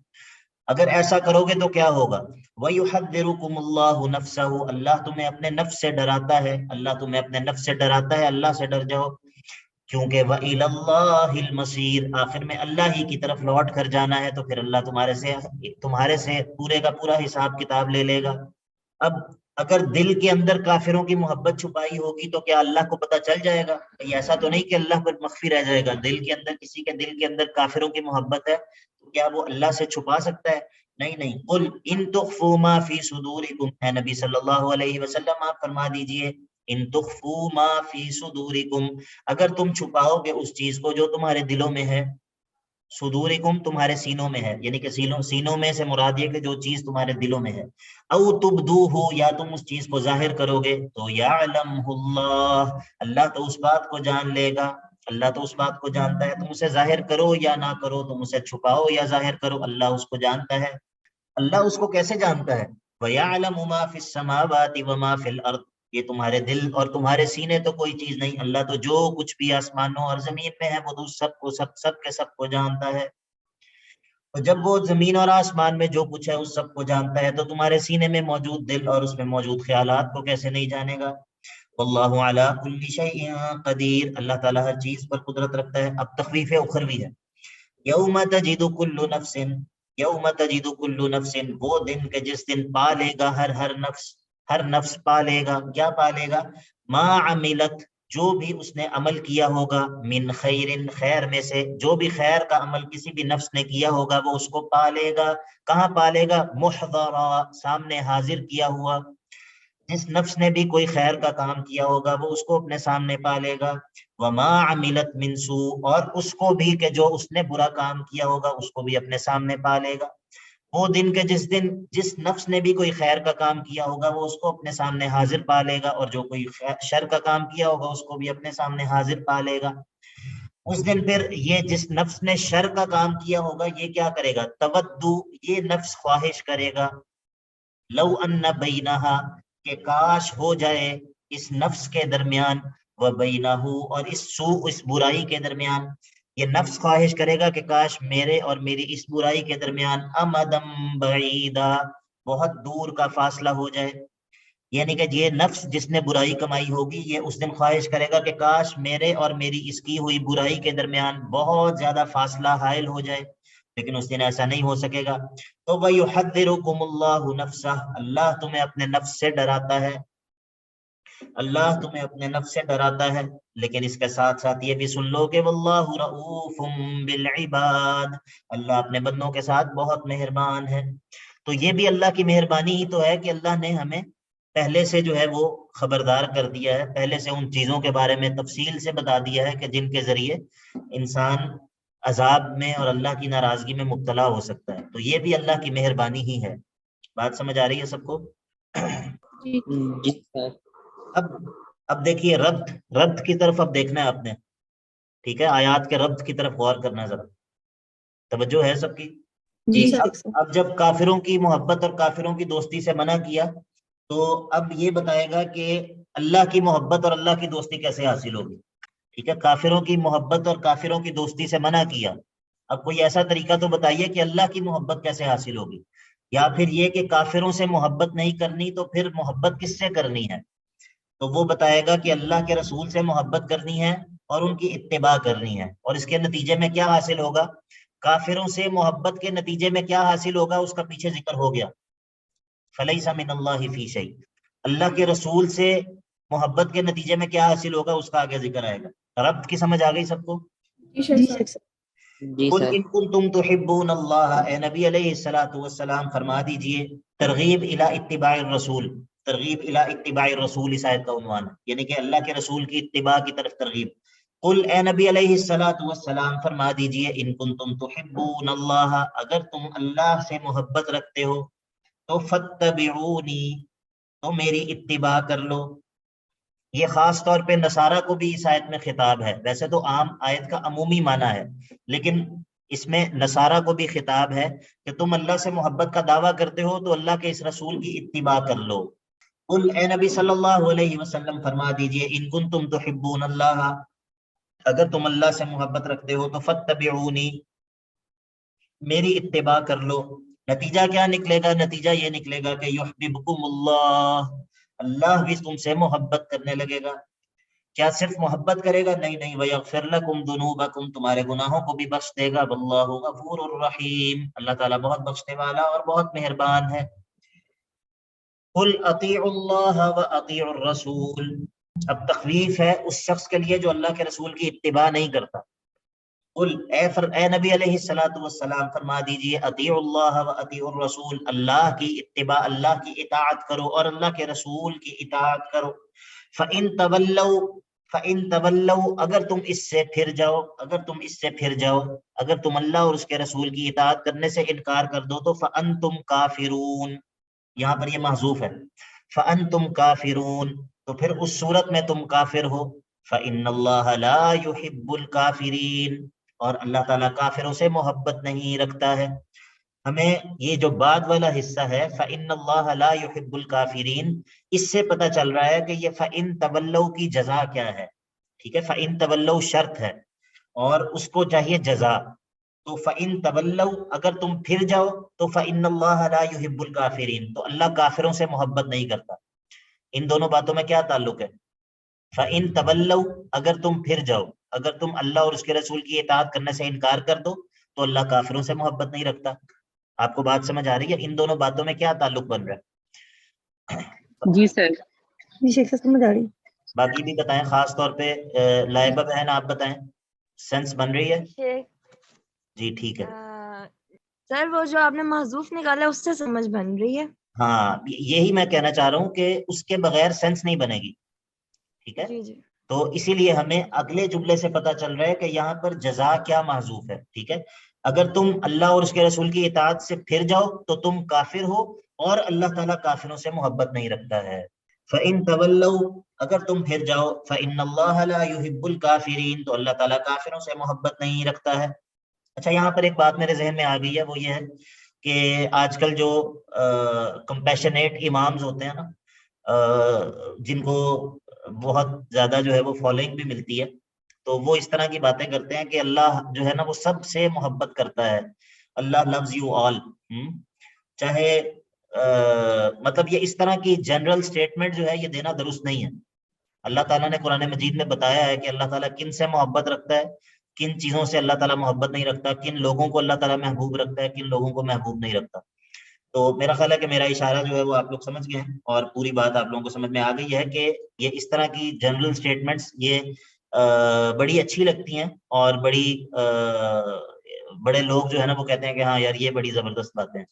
اگر ایسا کرو گے تو کیا ہوگا؟ وَيُحَذِّرُكُمُ اللَّهُ نَفْسَهُ, اللہ تمہیں اپنے نفس سے ڈراتا ہے, اللہ سے ڈر جاؤ, کیونکہ وَإِلَى اللَّهِ الْمَصِيرُ, آخر میں اللہ ہی کی طرف لوٹ کر جانا ہے, تو پھر اللہ تمہارے سے پورے کا پورا حساب کتاب لے لے گا. اب اگر دل کے اندر کافروں کی محبت چھپائی ہوگی تو کیا اللہ کو پتہ چل جائے گا؟ ایسا تو نہیں کہ اللہ پر مخفی رہ جائے گا. دل کے اندر کسی کے دل کے اندر کافروں کی محبت ہے تو کیا وہ اللہ سے چھپا سکتا ہے؟ نہیں. قل ان تخفوا ما فی صدورکم, اے نبی صلی اللہ علیہ وسلم آپ فرما دیجئے, ان تخفوا ما فی صدورکم, اگر تم چھپاؤ گے اس چیز کو جو تمہارے دلوں میں ہے, صدورکم تمہارے سینوں میں ہے, یعنی کہ سینوں میں سے مراد یہ کہ جو چیز تمہارے دلوں میں ہے, او تبدوہ, یا تم اس چیز کو ظاہر کرو گے, تو یعلمہ اللہ, اللہ تو اس بات کو جان لے گا, اللہ تو اس بات کو جانتا ہے. تم اسے ظاہر کرو یا نہ کرو, تم اسے چھپاؤ یا ظاہر کرو, اللہ اس کو جانتا ہے. اللہ اس کو کیسے جانتا ہے؟ وَيَعْلَمُ مَا فِي السَّمَاوَاتِ وَمَا فِي الْأَرْضِ, یہ تمہارے دل اور تمہارے سینے تو کوئی چیز نہیں, اللہ تو جو کچھ بھی آسمانوں اور زمین میں ہے وہ تو سب کو جانتا ہے. اور جب وہ زمین اور آسمان میں جو کچھ ہے اس سب کو جانتا ہے, تو تمہارے سینے میں موجود دل اور اس میں موجود خیالات کو کیسے نہیں جانے گا؟ واللہ علی کل شیء قدیر, اللہ تعالیٰ ہر چیز پر قدرت رکھتا ہے. اب تخفیف اخروی ہے, یوم تجد کل نفس, یوم تجد کل نفس, وہ دن کہ جس دن پالے گا ہر نفس پالے گا, کیا پالے گا؟ ما عملت, جو بھی اس نے عمل کیا ہوگا, من خیر, خیر میں سے, جو بھی خیر کا عمل کسی بھی نفس نے کیا ہوگا وہ اس کو پالے گا. کہاں پالے گا؟ محضرا, سامنے حاضر کیا ہوا. جس نفس نے بھی کوئی خیر کا کام کیا ہوگا وہ اس کو اپنے سامنے پالے گا. وما عملت من سوء, اور اس کو بھی کہ جو اس نے برا کام کیا ہوگا اس کو بھی اپنے سامنے پالے گا. وہ دن کہ جس نفس نے بھی کوئی خیر کا کام کیا ہوگا وہ اس کو اپنے سامنے حاضر پالے گا, اور جو کوئی شر کا کام کیا ہوگا اس کو بھی اپنے سامنے حاضر پالے گا. اس دن پھر یہ جس نفس نے شر کا کام کیا ہوگا یہ کیا کرے گا؟ تودو, یہ نفس خواہش کرے گا, لو ان بینہا, کہ کاش ہو جائے اس نفس کے درمیان, و بینہ, اور اس برائی کے درمیان, یہ نفس خواہش کرے گا کہ کاش میرے اور میری اس برائی کے درمیان امدم بعیدا, بہت دور کا فاصلہ ہو جائے. یعنی کہ یہ نفس جس نے برائی کمائی ہوگی یہ اس دن خواہش کرے گا کہ کاش میرے اور میری اس کی ہوئی برائی کے درمیان بہت زیادہ فاصلہ حائل ہو جائے, لیکن اس دن ایسا نہیں ہو سکے گا. تو وَيُحَذِّرُكُمُ اللَّهُ نَفْسَهُ, اللہ تمہیں اپنے نفس سے ڈراتا ہے, اللہ تمہیں اپنے نفس سے ڈراتا ہے. لیکن اس کے ساتھ ساتھ یہ بھی سن لو کہ واللہ رؤوف بالعباد, اللہ اپنے بندوں کے ساتھ بہت مہربان ہے. تو یہ بھی اللہ کی مہربانی ہی تو ہے کہ اللہ نے ہمیں پہلے سے جو ہے وہ خبردار کر دیا ہے, پہلے سے ان چیزوں کے بارے میں تفصیل سے بتا دیا ہے کہ جن کے ذریعے انسان عذاب میں اور اللہ کی ناراضگی میں مبتلا ہو سکتا ہے. تو یہ بھی اللہ کی مہربانی ہی ہے. بات سمجھ آ رہی ہے سب کو؟ جی سر. اب دیکھیے ربط کی طرف اب دیکھنا ہے آپ نے, ٹھیک ہے, آیات کے ربط کی طرف غور کرنا, ذرا توجہ ہے سب کی؟ جی اب جب کافروں کی محبت اور کافروں کی دوستی سے منع کیا تو اب یہ بتائے گا کہ اللہ کی محبت اور اللہ کی دوستی کیسے حاصل ہوگی. ٹھیک ہے، کافروں کی محبت اور کافروں کی دوستی سے منع کیا. اب کوئی ایسا طریقہ تو بتائیے کہ اللہ کی محبت کیسے حاصل ہوگی، یا پھر یہ کہ کافروں سے محبت نہیں کرنی تو پھر محبت کس سے کرنی ہے؟ تو وہ بتائے گا کہ اللہ کے رسول سے محبت کرنی ہے اور ان کی اتباع کرنی ہے. اور اس کے نتیجے میں کیا حاصل ہوگا؟ کافروں سے محبت کے نتیجے میں کیا حاصل ہوگا اس کا پیچھے ذکر ہو گیا، فلیس من اللہ فی شیء. اللہ کے رسول سے محبت کے نتیجے میں کیا حاصل ہوگا اس کا آگے ذکر آئے گا. ربط کی سمجھ آ گئی سب کو؟ جی سر. جی قل سر. ان کنتم تحبون اللہ، اے نبی علیہ الصلوۃ والسلام فرما دیجئے، ترغیب الی اتباع الرسول، ترغیب الی اتباع الرسول اس آیت کا عنوان ہے، یعنی کہ اللہ کے رسول کی اتباع کی طرف ترغیب. قل اے نبی علیہ الصلوۃ والسلام فرما دیجئے، ان کنتم تحبون اللہ، اگر تم اللہ سے محبت رکھتے ہو تو فاتبعونی، تو میری اتباع کر لو. یہ خاص طور پہ نصارہ کو بھی اس آیت میں خطاب ہے. ویسے تو عام آیت کا عمومی معنی ہے، لیکن اس میں نصارہ کو بھی خطاب ہے کہ تم اللہ سے محبت کا دعویٰ کرتے ہو تو اللہ کے اس رسول کی اتباع کر لو. قل اے نبی صلی اللہ علیہ وسلم فرما دیجئے، ان کنتم تحبون اللہ، اگر تم اللہ سے محبت رکھتے ہو تو فاتبعونی، میری اتباع کر لو. نتیجہ کیا نکلے گا؟ نتیجہ یہ نکلے گا کہ یحببکم اللہ، اللہ بھی تم سے محبت کرنے لگے گا. کیا صرف محبت کرے گا؟ نہیں نہیں، وَيَغْفِرْ لَكُمْ ذُنُوبَكُمْ، تمہارے گناہوں کو بھی بخش دے گا. وَاللَّهُ غَفُورٌ رَحِيمٌ، اللہ تعالیٰ بہت بخشنے والا اور بہت مہربان ہے. قُلْ أَطِيعُوا اللَّهَ وَأَطِيعُوا الرَّسُولَ، اب تخویف ہے اس شخص کے لیے جو اللہ کے رسول کی اتباع نہیں کرتا. قل اے نبی علیہ الصلوۃ والسلام فرما دیجئے، اطیعوا اللہ واطیعوا الرسول، اللہ کی اتباع، اللہ کی اطاعت کرو اور اللہ کے رسول کی اطاعت کرو. فَإِن تَوَلَّوْا، اگر تم اس سے پھر جاؤ، اگر تم اللہ اور اس کے رسول کی اطاعت کرنے سے انکار کر دو تو فَأَنْتُمْ كَافِرُونَ، یہاں پر یہ محذوف ہے، فَأَنْتُمْ كَافِرُونَ، تو پھر اس صورت میں تم کافر ہو. فَإِنَّ اللَّهَ لَا يُحِبُّ الْكَافِرِينَ، اور اللہ تعالیٰ کافروں سے محبت نہیں رکھتا ہے. ہمیں یہ جو بعد والا حصہ ہے فَإِنَّ اللَّهَ لَا يُحِبُّ الْكَافِرِينَ، اس سے پتہ چل رہا ہے کہ یہ فَإِن تَوَلَّوْا کی جزا کیا ہے. ٹھیک ہے، فَإِن تَوَلَّوْا شرط ہے اور اس کو چاہیے جزا. تو فَإِن تَوَلَّوْا، اگر تم پھر جاؤ تو فَإِنَّ اللَّهَ لَا يُحِبُّ الْكَافِرِينَ، تو اللہ کافروں سے محبت نہیں کرتا. ان دونوں باتوں میں کیا تعلق ہے؟ فَإِن تَوَلَّوْا، اگر تم پھر جاؤ، اگر تم اللہ اور اس کے رسول کی اطاعت کرنے سے انکار کر دو تو اللہ کافروں سے محبت نہیں رکھتا. آپ کو بات سمجھ آ رہی ہے؟ ان دونوں باتوں میں کیا تعلق بن رہا ہے؟ جی سر. جی شیخ صاحب سمجھ آ رہی. باقی بھی بتائیں، خاص طور پہ لائبہ بہن آپ بتائیں، سینس بن رہی ہے؟ جی ٹھیک ہے. سر وہ جو آپ نے محذوف نکالا اس سے سمجھ بن رہی ہے. ہاں یہی میں کہنا چاہ رہا ہوں کہ اس کے بغیر سینس نہیں بنے گی. ٹھیک ہے، جی جی. تو اسی لیے ہمیں اگلے جملے سے پتا چل رہا ہے کہ یہاں پر جزا کیا محذوف ہے. ٹھیک ہے، اگر تم اللہ اور اس کے رسول کی اطاعت سے پھر جاؤ تو تم کافر ہو اور اللہ تعالیٰ کافروں سے محبت نہیں رکھتا ہے. فَإِن تَوَلَّوْا، اگر تم پھر جاؤ، فَإِنَّ اللَّهَ لَا يُحِبُّ الْكَافِرِينَ، تو اللہ تعالیٰ کافروں سے محبت نہیں رکھتا ہے. اچھا یہاں پر ایک بات میرے ذہن میں آ گئی ہے، وہ یہ ہے کہ آج کل جو کمپیشنیٹ امامز ہوتے ہیں نا، جن کو بہت زیادہ جو ہے وہ فالوئنگ بھی ملتی ہے، تو وہ اس طرح کی باتیں کرتے ہیں کہ اللہ جو ہے نا وہ سب سے محبت کرتا ہے، اللہ loves you all. چاہے مطلب یہ اس طرح کی جنرل سٹیٹمنٹ جو ہے یہ دینا درست نہیں ہے. اللہ تعالیٰ نے قرآن مجید میں بتایا ہے کہ اللہ تعالیٰ کن سے محبت رکھتا ہے، کن چیزوں سے اللہ تعالیٰ محبت نہیں رکھتا، کن لوگوں کو اللہ تعالیٰ محبوب رکھتا ہے، کن لوگوں کو محبوب نہیں رکھتا. تو میرا خیال ہے کہ میرا اشارہ جو ہے وہ آپ لوگ سمجھ گئے ہیں اور پوری بات آپ لوگوں کو سمجھ میں آ گئی ہے کہ یہ اس طرح کی جنرل سٹیٹمنٹس یہ بڑی اچھی لگتی ہیں اور بڑے لوگ جو ہے نا وہ کہتے ہیں کہ ہاں یار یہ بڑی زبردست باتیں ہیں.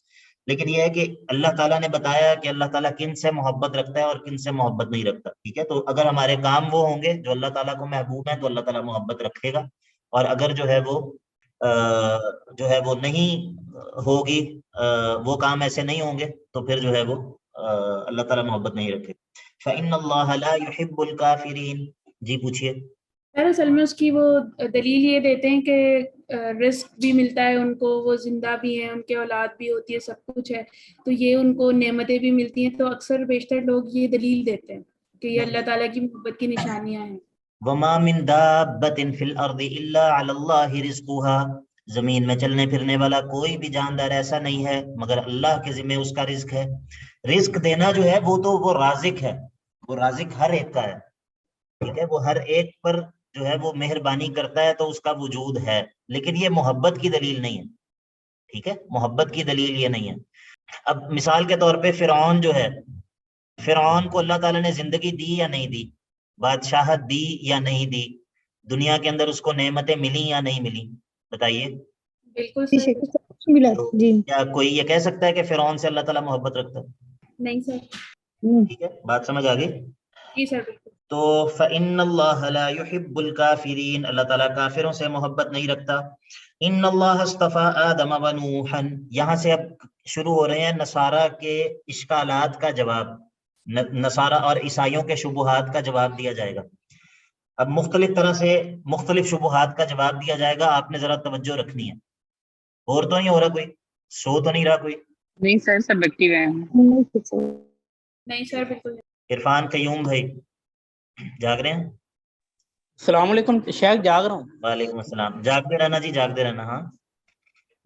لیکن یہ ہے کہ اللہ تعالیٰ نے بتایا کہ اللہ تعالیٰ کن سے محبت رکھتا ہے اور کن سے محبت نہیں رکھتا. ٹھیک ہے، تو اگر ہمارے کام وہ ہوں گے جو اللہ تعالیٰ کو محبوب ہیں تو اللہ تعالیٰ محبت رکھے گا، اور اگر جو ہے وہ نہیں ہوگی، وہ کام ایسے نہیں ہوں گے تو پھر جو ہے وہ اللہ تعالیٰ محبت نہیں رکھے. فَإِنَّ اللَّهَ لَا يُحِبُّ الْكَافِرِينَ. جی پوچھئے. اصل میں اس کی وہ دلیل یہ دیتے ہیں کہ رزق بھی ملتا ہے ان کو، وہ زندہ بھی ہیں، ان کے اولاد بھی ہوتی ہے، سب کچھ ہے، تو یہ ان کو نعمتیں بھی ملتی ہیں. تو اکثر بیشتر لوگ یہ دلیل دیتے ہیں کہ یہ اللہ تعالیٰ کی محبت کی نشانیاں ہیں. وما من دابۃ فی الارض الا علی اللہ رزقها، زمین میں چلنے پھرنے والا کوئی بھی جاندار ایسا نہیں ہے مگر اللہ کے ذمہ اس کا رزق ہے. رزق دینا جو ہے وہ تو وہ رازق ہے، وہ رازق ہر ایک کا ہے، ٹھیک ہے، وہ ہر ایک پر جو ہے وہ مہربانی کرتا ہے تو اس کا وجود ہے، لیکن یہ محبت کی دلیل نہیں ہے، ٹھیک ہے، محبت کی دلیل یہ نہیں ہے. اب مثال کے طور پہ فرعون جو ہے، فرعون کو اللہ تعالیٰ نے زندگی دی یا نہیں دی، بادشاہت دی یا نہیں دی، دنیا کے اندر اس کو نعمتیں ملی یا نہیں ملی، بتائیے. بالکل سر. تو کیا کوئی یہ کہہ سکتا ہے کہ فرعون سے اللہ تعالیٰ محبت رکھتا ہے؟ نہیں سر. ٹھیک ہے، بات سمجھ آ گئی. جی سر بالکل. تو فإن اللہ لا يحب الکافرین، اللہ تعالیٰ کافروں سے محبت نہیں رکھتا. ان اللہ اصطفى آدم و نوحا، یہاں سے اب شروع ہو رہے ہیں نصارہ کے اشکالات کا جواب، نصارہ اور عیسائیوں کے شبہات کا جواب دیا جائے گا. اب مختلف طرح سے مختلف شبہات کا جواب دیا جائے گا، آپ نے ذرا توجہ رکھنی ہے. اور تو نہیں ہو رہا کوئی؟ سو تو نہیں رہا کوئی؟ نہیں سر، سب ایکٹیو ہیں. نہیں سر بالکل. عرفان قیوم بھائی جاگ رہے ہیں؟ السلام علیکم، شیخ جاگ رہا ہوں. وعلیکم السلام. جاگتے رہنا جی، جاگتے رہنا. ہاں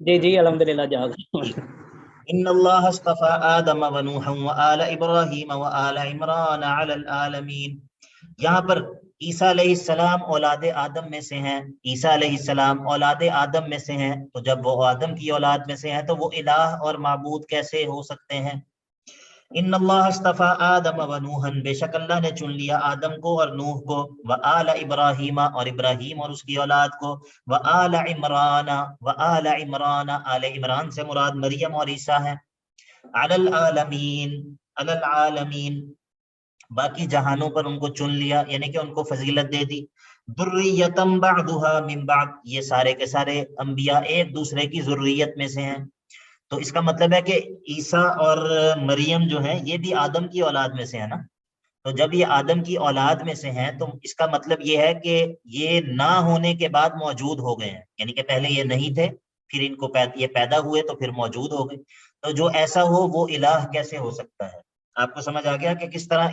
جی جی الحمدللہ جاگ رہا ہوں. ان اللہ اصطفى آدم و نوحا وآل ابراہیم وآل عمران علی العالمین. یہاں پر عیسیٰ علیہ السلام اولاد آدم میں سے ہیں، عیسیٰ علیہ السلام اولاد آدم میں سے ہیں، تو جب وہ آدم کی اولاد میں سے ہیں تو وہ الہ اور معبود کیسے ہو سکتے ہیں؟ ان اللہ اصطفى آدم و نوحا، بے شک اللہ نے چن لیا آدم کو اور نوح کو، وآل ابراہیم اور ابراہیم اور اس کی اولاد کو، وآل عمران، وآل عمران، آل عمران سے مراد مریم اور عیسیٰ ہیں، علی العالمین، علی العالمین، باقی جہانوں پر ان کو چن لیا، یعنی کہ ان کو فضیلت دے دی. ذریۃ بعضها من بعض، یہ سارے کے سارے انبیاء ایک دوسرے کی ذریت میں سے ہیں. تو اس کا مطلب ہے کہ عیسیٰ اور مریم جو ہیں یہ بھی آدم کی اولاد میں سے ہیں نا. تو جب یہ آدم کی اولاد میں سے ہیں تو اس کا مطلب یہ ہے کہ یہ نہ ہونے کے بعد موجود ہو گئے ہیں، یعنی کہ پہلے یہ نہیں تھے، پھر ان کو یہ پیدا ہوئے تو پھر موجود ہو گئے. تو جو ایسا ہو وہ الہ کیسے ہو سکتا ہے؟ آپ کو سمجھ آ گیا کہ کس طرح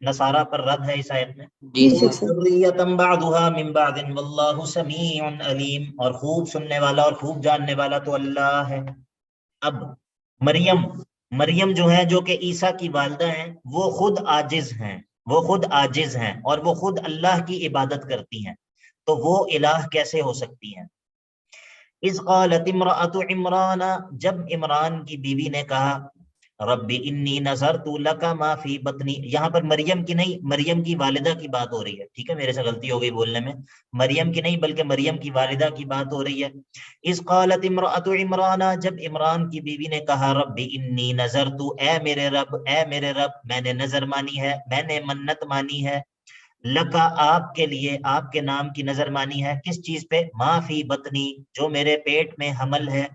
نصارہ پر رد ہے عیسائیت میں. جی ذریۃ بعضها من بعض واللہ سمیع علیم، اور خوب سننے والا اور خوب جاننے والا تو اللہ ہے. اب مریم جو ہیں، جو کہ عیسیٰ کی والدہ ہیں، وہ خود عاجز ہیں، وہ خود عاجز ہیں اور وہ خود اللہ کی عبادت کرتی ہیں، تو وہ الہ کیسے ہو سکتی ہیں؟ اذ قالت امرأة عمران، جب عمران کی بیوی نے کہا ربی انی نذرت لک ما فی بطنی، یہاں پر مریم کی نہیں، مریم کی والدہ کی بات ہو رہی ہے، ٹھیک ہے، میرے سے غلطی ہو گئی بولنے میں، مریم کی نہیں بلکہ مریم کی والدہ کی بات ہو رہی ہے. اذ قالت امرأة عمران، جب عمران کی بیوی نے کہا ربی انی نذرت، اے میرے رب، اے میرے رب، میں نے نظر مانی ہے، میں نے منت مانی ہے، لکا آپ کے لیے، آپ کے نام کی نظر مانی ہے، کس چیز پہ؟ ما فی بطنی، جو میرے پیٹ میں حمل ہے،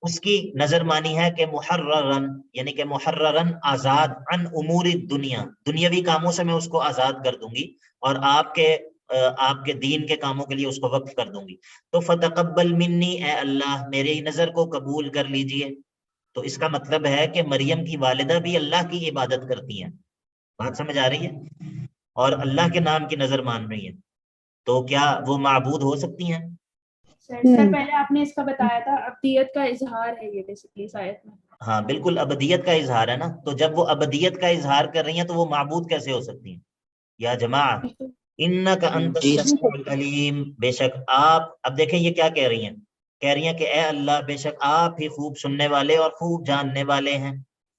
اس کی نظر مانی ہے کہ محررن، یعنی کہ محررن آزاد، عن امور الدنیا، دنیاوی کاموں سے میں اس کو آزاد کر دوں گی اور آپ کے دین کے کاموں کے لیے اس کو وقف کر دوں گی. تو فتقبل منی، اے اللہ میری نظر کو قبول کر لیجئے. تو اس کا مطلب ہے کہ مریم کی والدہ بھی اللہ کی عبادت کرتی ہیں، بات سمجھ آ رہی ہے، اور اللہ کے نام کی نظر مان رہی ہیں، تو کیا وہ معبود ہو سکتی ہیں؟ سر پہلے آپ نے اس کا بتایا تھا ابدیت کا اظہار ہے یہ بیسیکلی اس آیت میں. ہاں بالکل، ابدیت کا اظہار ہے نا. تو جب وہ ابدیت کا اظہار کر رہی ہیں تو وہ معبود کیسے ہو سکتی ہیں؟ یا جماعت انک انت السمیع العلیم، بے شک آپ، اب دیکھیں یہ کیا کہہ رہی ہیں، کہہ رہی ہیں کہ اے اللہ بے شک آپ ہی خوب سننے والے اور خوب جاننے والے ہیں.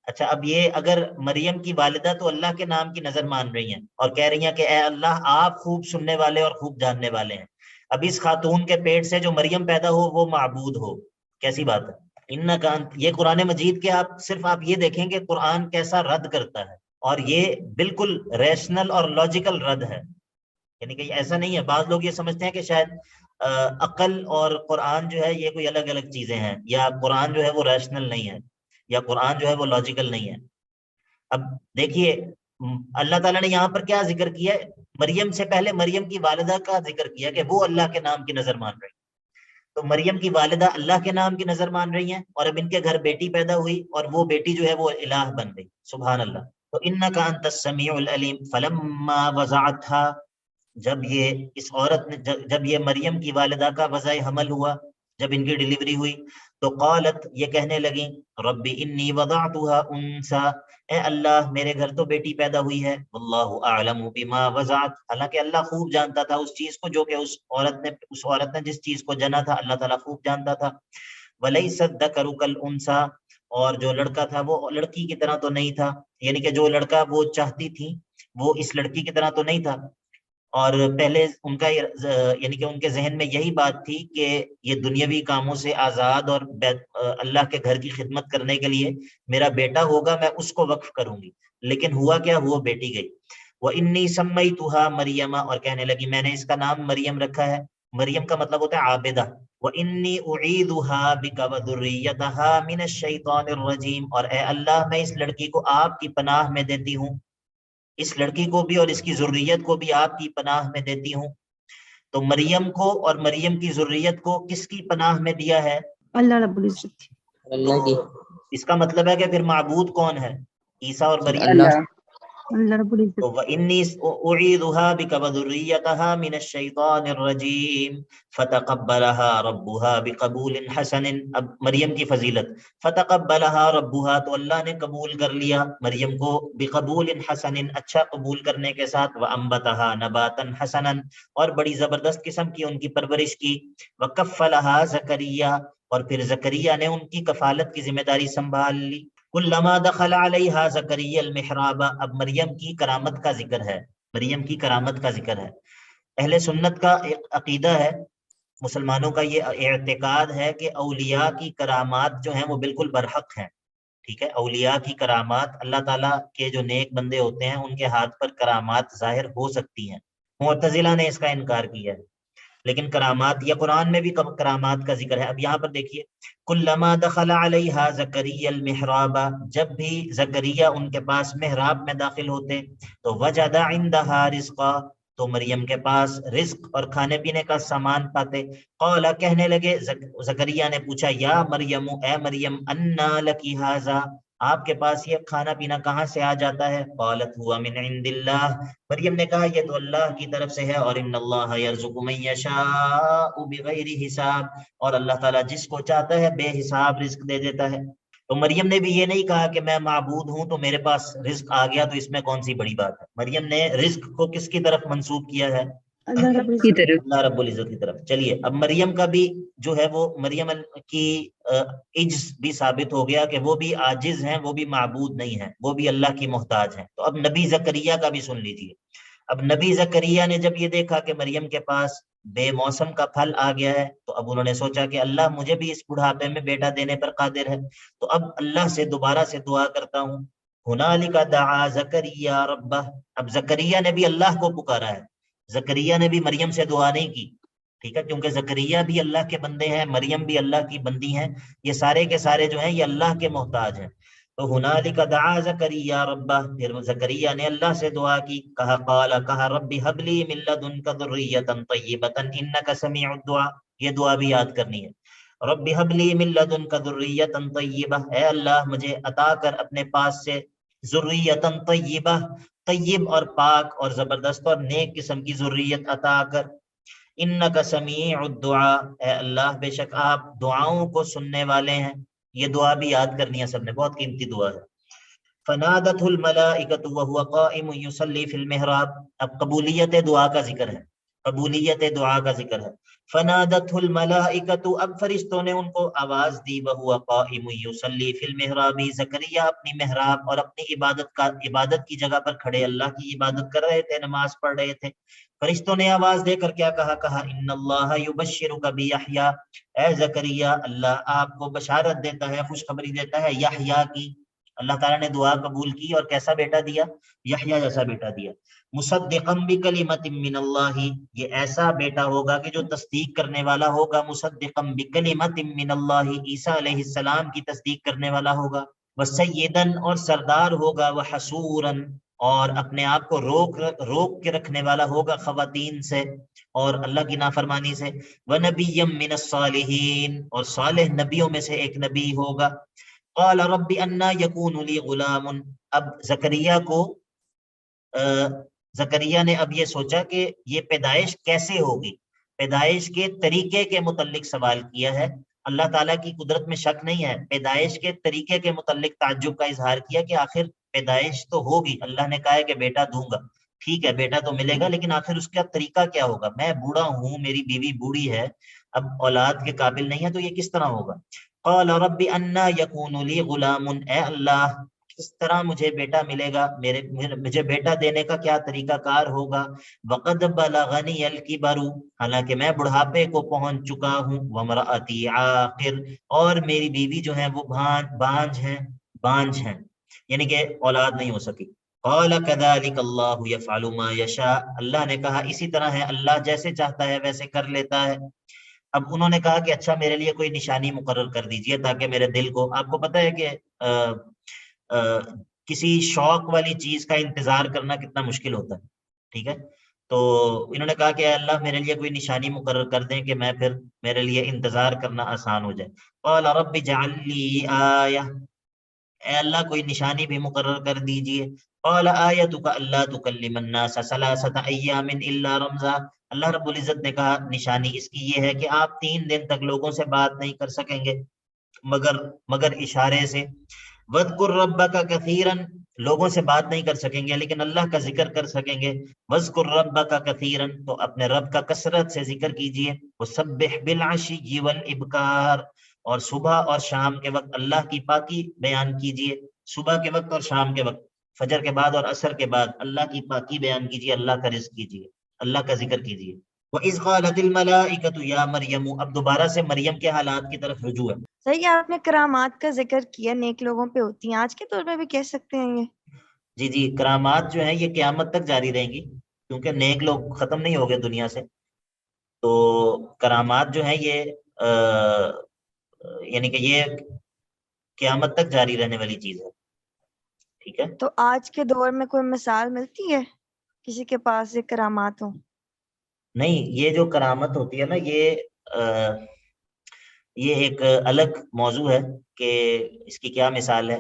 اچھا، اب یہ اگر مریم کی والدہ تو اللہ کے نام کی نظر مان رہی ہیں اور کہہ رہی ہیں کہ اے اللہ آپ خوب سننے والے اور خوب جاننے والے ہیں، اب اس خاتون کے پیٹ سے جو مریم پیدا ہو وہ معبود ہو، کیسی بات ہے؟ انکا انت، یہ قرآن مجید کے صرف آپ یہ دیکھیں کہ قرآن کیسا رد کرتا ہے، اور یہ بالکل ریشنل اور لاجیکل رد ہے، یعنی کہ ایسا نہیں ہے. بعض لوگ یہ سمجھتے ہیں کہ شاید عقل اور قرآن جو ہے یہ کوئی الگ الگ چیزیں ہیں، یا قرآن جو ہے وہ ریشنل نہیں ہے، یا قرآن جو ہے وہ لاجیکل نہیں ہے. اب دیکھیے اللہ تعالیٰ نے یہاں پر کیا ذکر کیا ہے؟ مریم سے پہلے مریم کی والدہ کا ذکر کیا کہ وہ اللہ کے نام کی نظر مان رہی. تو مریم کی والدہ اللہ کے نام کی نظر مان رہی ہیں، اور اب ان کے گھر بیٹی پیدا ہوئی اور وہ بیٹی جو ہے وہ الہ بن گئی. سبحان اللہ. تو انک انت السمیع العلیم فلما وضعتها، جب یہ اس عورت نے جب یہ مریم کی والدہ کا وضع حمل ہوا، جب ان کی ڈیلیوری ہوئی، تو قالت یہ کہنے لگیں ربی انی وضعتها انثى، اے اللہ میرے گھر تو بیٹی پیدا ہوئی ہے، واللہ اعلم بما وضعت، حالانکہ اللہ خوب جانتا تھا اس چیز کو جو کہ اس عورت نے جس چیز کو جنا تھا اللہ تعالیٰ خوب جانتا تھا، ولیس الذکر کالانثى، اور جو لڑکا تھا وہ لڑکی کی طرح تو نہیں تھا، یعنی کہ جو لڑکا وہ چاہتی تھی وہ اس لڑکی کی طرح تو نہیں تھا۔ اور پہلے ان کا یعنی کہ ان کے ذہن میں یہی بات تھی کہ یہ دنیاوی کاموں سے آزاد اور اللہ کے گھر کی خدمت کرنے کے لیے میرا بیٹا ہوگا، میں اس کو وقف کروں گی، لیکن ہوا کیا، وہ بیٹی گئی۔ وَإِنِّي سَمَّيْتُهَا مَرْيَمَ، اور کہنے لگی میں نے اس کا نام مریم رکھا ہے، مریم کا مطلب ہوتا ہے عابدہ۔ وَإِنِّي أُعِيذُهَا بِكَ وَذُرِّيَّتَهَا مِنَ الشَّيْطَانِ الرَّجِيمِ، اور اے اللہ میں اس لڑکی کو آپ کی پناہ میں دیتی ہوں، اس لڑکی کو بھی اور اس کی ذریت کو بھی آپ کی پناہ میں دیتی ہوں۔ تو مریم کو اور مریم کی ذریت کو کس کی پناہ میں دیا ہے؟ اللہ رب العزت، اللہ کی۔ اس کا مطلب ہے کہ پھر معبود کون ہے؟ عیسیٰ اور مریم۔ اللہ اللہ رب العزت۔ وَإِنِّي أُعِيذُهَا بِكَ وَذُرِّيَّتَهَا مِنَ الشَّيْطَانِ الرَّجِيمِ فَتَقَبَّلَهَا رَبُّهَا بِقَبُولٍ حَسَنٍ۔ اب مریم کی فضیلت، فَتَقَبَّلَهَا رَبُّهَا، تو اللہ نے قبول کر لیا مریم کو، بِقَبُولٍ حَسَنٍ، اچھا قبول کرنے کے ساتھ، وَأَنبَتَهَا نَبَاتًا حَسَنًا، اور بڑی زبردست قسم کی ان کی پرورش کی، وَكَفَّلَهَا زَكَرِيَّا، اور پھر زکریا نے ان کی کفالت کی ذمہ داری سنبھال لی۔ کلما دخل علیہا زکریا المحراب، اب مریم کی کرامت کا ذکر ہے، مریم کی کرامت کا ذکر ہے۔ اہل سنت کا ایک عقیدہ ہے، مسلمانوں کا یہ اعتقاد ہے کہ اولیاء کی کرامات جو ہیں وہ بالکل برحق ہیں، ٹھیک ہے، اولیاء کی کرامات، اللہ تعالیٰ کے جو نیک بندے ہوتے ہیں ان کے ہاتھ پر کرامات ظاہر ہو سکتی ہیں۔ معتزلہ نے اس کا انکار کیا ہے، لیکن کرامات، یا قرآن میں بھی کرامات کا ذکر ہے۔ اب یہاں پر دیکھیے، کلما دخل علیہا زکریا المحراب، جب بھی زکریا ان کے پاس محراب میں داخل ہوتے، تو وجد عندہا رزقا، تو مریم کے پاس رزق اور کھانے پینے کا سامان پاتے۔ قال، کہنے لگے، زکریا نے پوچھا، یا مریم، اے مریم، انا لکی ھذا، آپ کے پاس یہ کھانا پینا کہاں سے آ جاتا ہے؟ قالت ہوا من عند اللہ، مریم نے کہا یہ تو اللہ کی طرف سے ہے، اور ان اللہ یرزق من یشاء بغیر حساب، اور اللہ تعالیٰ جس کو چاہتا ہے بے حساب رزق دے دیتا ہے۔ تو مریم نے بھی یہ نہیں کہا کہ میں معبود ہوں تو میرے پاس رزق آ گیا تو اس میں کون سی بڑی بات ہے۔ مریم نے رزق کو کس کی طرف منسوب کیا ہے؟ اللہ رب کی العزت، طرف۔ اللہ رب العزت کی طرف۔ چلیے، اب مریم کا بھی جو ہے وہ مریم کی عجز بھی ثابت ہو گیا کہ وہ بھی عاجز ہیں، وہ بھی معبود نہیں ہیں، وہ بھی اللہ کی محتاج ہیں۔ تو اب نبی زکریا کا بھی سن لیجیے۔ اب نبی زکریا نے جب یہ دیکھا کہ مریم کے پاس بے موسم کا پھل آ گیا ہے، تو اب انہوں نے سوچا کہ اللہ مجھے بھی اس بڑھاپے میں بیٹا دینے پر قادر ہے، تو اب اللہ سے دوبارہ سے دعا کرتا ہوں۔ ہنالک دعا زکریا ربہ، اب زکریا نے بھی اللہ کو پکارا ہے، زکریا نے بھی مریم سے دعا نہیں کی، ٹھیک ہے، کیونکہ زکریا بھی اللہ کے بندے ہیں، مریم بھی اللہ کی بندی ہیں، یہ سارے کے سارے جو ہیں یہ اللہ کے محتاج ہیں۔ تو ہنالک دعا زکریا ربہ، پھر زکریا نے اللہ سے دعا کی، کہا رب ھب لی من لدنک ذریۃ طیبۃ انک سمیع الدعاء، یہ دعا بھی یاد کرنی ہے۔ رب ھب لی من لدنک ذریۃ طیبہ، اے اللہ مجھے عطا کر اپنے پاس سے ذریۃ طیبہ، طیب اور پاک اور زبردست اور نیک قسم کی ذریت عطا کر۔ انک سمیع الدعاء، اے اللہ بے شک آپ دعاؤں کو سننے والے ہیں۔ یہ دعا بھی یاد کرنی ہے سب نے، بہت قیمتی دعا ہے۔ فنادته الملائکۃ وهو قائم یصلی فی المحراب، اب قبولیت دعا کا ذکر ہے، قبولیت دعا کا ذکر ہے۔ فنادته الملائکۃ، اب فرشتوں نے ان کو آواز دی، وهو قائم یصلی فی المحراب، زکریا اپنی محراب اور اپنی عبادت کی جگہ پر کھڑے اللہ کی عبادت کر رہے تھے، نماز پڑھ رہے تھے۔ فرشتوں نے آواز دے کر کیا کہا ان اللہ یبشرک بیحییٰ، اے زکریا اللہ آپ کو بشارت دیتا ہے، خوشخبری دیتا ہے یحییٰ کی۔ اللہ تعالیٰ نے دعا قبول کی اور کیسا بیٹا دیا؟ یحییٰ جیسا بیٹا دیا۔ مصدقا بکلمۃ من اللہ، یہ ایسا بیٹا ہوگا کہ جو تصدیق کرنے والا ہوگا، مصدقا بکلمۃ من اللہ، عیسیٰ علیہ السلام کی تصدیق کرنے والا ہوگا۔ وسیدن، اور سردار ہوگا، وحصورا، اور اپنے آپ کو روک کے رکھنے والا ہوگا خواتین سے اور اللہ کی نافرمانی سے۔ وَنَبِيًّا مِّنَ الصَّالِحِينَ، اور صالح نبیوں میں سے ایک نبی ہوگا۔ قَالَ رَبِّ أَنَّىٰ يَكُونُ لِي غُلَامٌ، اب زکریا کو زکریا نے اب یہ سوچا کہ یہ پیدائش کیسے ہوگی، پیدائش کے طریقے کے متعلق سوال کیا ہے. اللہ تعالیٰ کی قدرت میں شک نہیں ہے، پیدائش کے طریقے کے متعلق تعجب کا اظہار کیا کہ آخر پیدائش تو ہوگی، اللہ نے کہا ہے کہ بیٹا دوں گا، ٹھیک ہے بیٹا تو ملے گا، لیکن آخر اس کا طریقہ کیا ہوگا؟ میں بوڑھا ہوں، میری بیوی بوڑھی ہے، اب اولاد کے قابل نہیں ہے، تو یہ کس طرح ہوگا؟ قال رب انا یکون لی غلام، اے اللہ کس طرح مجھے بیٹا ملے گا، مجھے بیٹا دینے کا کیا طریقہ کار ہوگا؟ وقد بلغنی الکبر، حالانکہ میں بڑھاپے کو پہنچ چکا ہوں، وامرأتی عاقر، اور میری بیوی جو ہے وہ بانجھ ہیں، یعنی کہ اولاد نہیں ہو سکی. قال كذلك اللہ يفعل ما یشاء، اللہ نے کہا اسی طرح ہے، اللہ جیسے چاہتا ہے ویسے کر لیتا ہے. اب انہوں نے کہا کہ اچھا میرے لیے کوئی نشانی مقرر کر دیجئے تاکہ میرے دل کو، آپ کو پتہ ہے کہ کسی شوق والی چیز کا انتظار کرنا کتنا مشکل ہوتا ہے، ٹھیک ہے، تو انہوں نے کہا کہ اے اللہ میرے لیے کوئی نشانی مقرر کر دیں کہ میں پھر میرے لیے انتظار کرنا آسان ہو جائے. قال رب اجعل لی آیہ، اے اللہ کوئی نشانی بھی مقرر کر دیجئے. قال آیتک الا تکلم الناس ثلاثۃ ایام الا رمزا، اللہ رب العزت نے کہا نشانی اس کی یہ ہے کہ آپ 3 دن تک لوگوں سے بات نہیں کر سکیں گے مگر اشارے سے. وَاذْكُرْ رَبَّكَ كَثِيرًا، لوگوں سے بات نہیں کر سکیں گے لیکن اللہ کا ذکر کر سکیں گے. وَاذْكُرْ رَبَّكَ كَثِيرًا، تو اپنے رب کا کثرت سے ذکر کیجئے. وَسَبِّحْ بِالْعَشِيِّ وَالْإِبْكَارِ، اور صبح اور شام کے وقت اللہ کی پاکی بیان کیجئے، صبح کے وقت اور شام کے وقت، فجر کے بعد اور عصر کے بعد اللہ کی پاکی بیان کیجئے، اللہ کا رزق کیجئے، اللہ کا ذکر کیجئے. وَإِذْ قَالَتِ الْمَلَائِكَةُ يَا مَرْيَمُ، اب دوبارہ سے مریم کے حالات کی طرف رجوع ہے. صحیح، آپ نے کرامات کا ذکر کیا، نیک لوگوں پہ ہوتی ہیں، آج کے دور میں بھی کہہ سکتے ہیں یہ؟ جی کرامات جو ہیں یہ قیامت تک جاری رہیں گی، کیونکہ نیک لوگ ختم نہیں ہو گئے دنیا سے، تو کرامات جو ہیں یہ یعنی کہ یہ قیامت تک جاری رہنے والی چیز ہے، ٹھیک ہے. تو آج کے دور میں کوئی مثال ملتی ہے کسی کے پاس یہ کرامات ہوں؟ نہیں، یہ جو کرامت ہوتی ہے نا یہ ایک الگ موضوع ہے کہ اس کی کیا مثال ہے،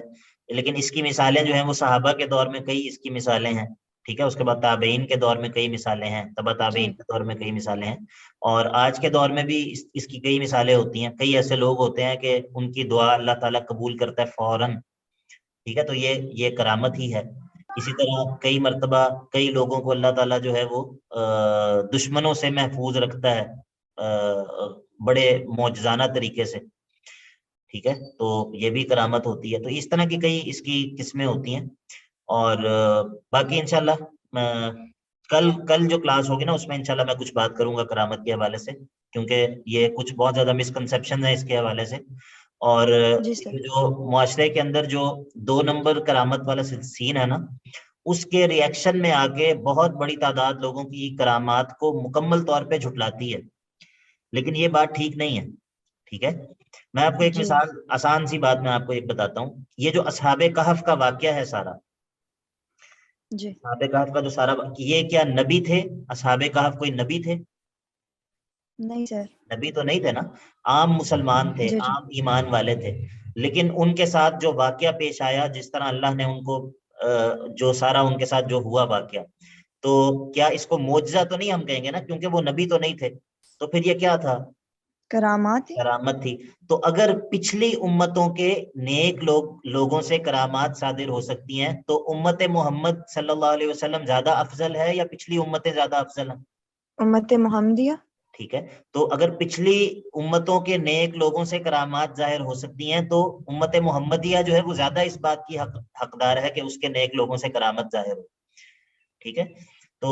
لیکن اس کی مثالیں جو ہیں وہ صحابہ کے دور میں کئی اس کی مثالیں ہیں، ٹھیک ہے، اس کے بعد تابعین کے دور میں کئی مثالیں ہیں، تبع تابعین کے دور میں کئی مثالیں ہیں، اور آج کے دور میں بھی اس کی کئی مثالیں ہوتی ہیں. کئی ایسے لوگ ہوتے ہیں کہ ان کی دعا اللہ تعالیٰ قبول کرتا ہے فوراً، ٹھیک ہے، تو یہ کرامت ہی ہے. اسی طرح کئی مرتبہ کئی لوگوں کو اللہ تعالیٰ جو ہے وہ دشمنوں سے محفوظ رکھتا ہے بڑے معجزانہ طریقے سے، ٹھیک ہے، تو یہ بھی کرامت ہوتی ہے. تو اس طرح کی کئی اس کی قسمیں ہوتی ہیں. اور باقی انشاءاللہ کل جو کلاس ہوگی نا اس میں انشاءاللہ میں کچھ بات کروں گا کرامت کے حوالے سے، کیونکہ یہ کچھ بہت زیادہ مسکنسیپشن ہیں اس کے حوالے سے. اور جو معاشرے کے اندر جو 2 نمبر کرامت والا سین ہے نا، اس کے ریئیکشن میں آ کے بہت بڑی تعداد لوگوں کی کرامات کو مکمل طور پہ جھٹلاتی ہے، لیکن یہ بات ٹھیک نہیں ہے، ٹھیک ہے. میں آپ کو ایک مثال، آسان سی بات میں آپ کو ایک بتاتا ہوں. یہ جو اصحاب کہف کا واقعہ ہے سارا، اصحاب کہف کا جو سارا، یہ کیا نبی تھے؟ اصحاب کہف کوئی نبی تھے؟ نہیں سر، نبی تو نہیں تھے نا، عام مسلمان تھے، عام ایمان والے تھے، لیکن ان کے ساتھ جو واقعہ پیش آیا، جس طرح اللہ نے ان کو جو سارا ان کے ساتھ جو ہوا واقعہ، تو کیا اس کو معجزہ تو نہیں ہم کہیں گے نا، کیونکہ وہ نبی تو نہیں تھے، تو پھر یہ کیا تھا؟ کرامت تھی. تو اگر پچھلی امتوں کے نیک لوگوں سے کرامات صادر ہو سکتی ہیں، تو امت محمد صلی اللہ علیہ وسلم زیادہ افضل ہے یا پچھلی امتیں زیادہ افضل ہیں؟ امت محمدیہ. ٹھیک ہے، تو اگر پچھلی امتوں کے نیک لوگوں سے کرامات ظاہر ہو سکتی ہیں، تو امت محمدیہ جو ہے وہ زیادہ اس بات کی حقدار ہے کہ اس کے نیک لوگوں سے کرامت ظاہر ہو، ٹھیک ہے. تو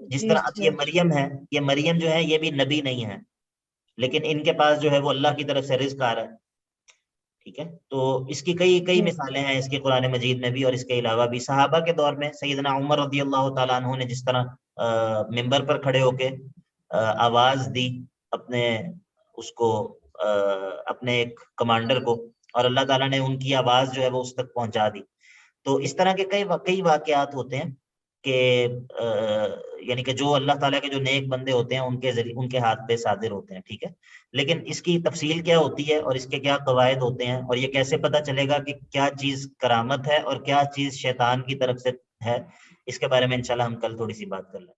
جس طرح یہ مریم ہے، یہ مریم جو ہے یہ بھی نبی نہیں ہے، لیکن ان کے پاس جو ہے وہ اللہ کی طرف سے رزق آ رہا ہے، ٹھیک ہے. تو اس کی کئی مثالیں ہیں اس کے قرآن مجید میں بھی، اور اس کے علاوہ بھی صحابہ کے دور میں سیدنا عمر رضی اللہ تعالیٰ عنہ نے جس طرح ممبر پر کھڑے ہو کے آواز دی اپنے ایک کمانڈر کو، اور اللہ تعالیٰ نے ان کی آواز جو ہے وہ اس تک پہنچا دی. تو اس طرح کے کئی واقعات ہوتے ہیں کہ یعنی کہ جو اللہ تعالیٰ کے جو نیک بندے ہوتے ہیں ان کے ہاتھ پہ صادر ہوتے ہیں، ٹھیک ہے. لیکن اس کی تفصیل کیا ہوتی ہے اور اس کے کیا قواعد ہوتے ہیں، اور یہ کیسے پتہ چلے گا کہ کیا چیز کرامت ہے اور کیا چیز شیطان کی طرف سے ہے، اس کے بارے میں انشاءاللہ ہم کل تھوڑی سی بات کر لیں.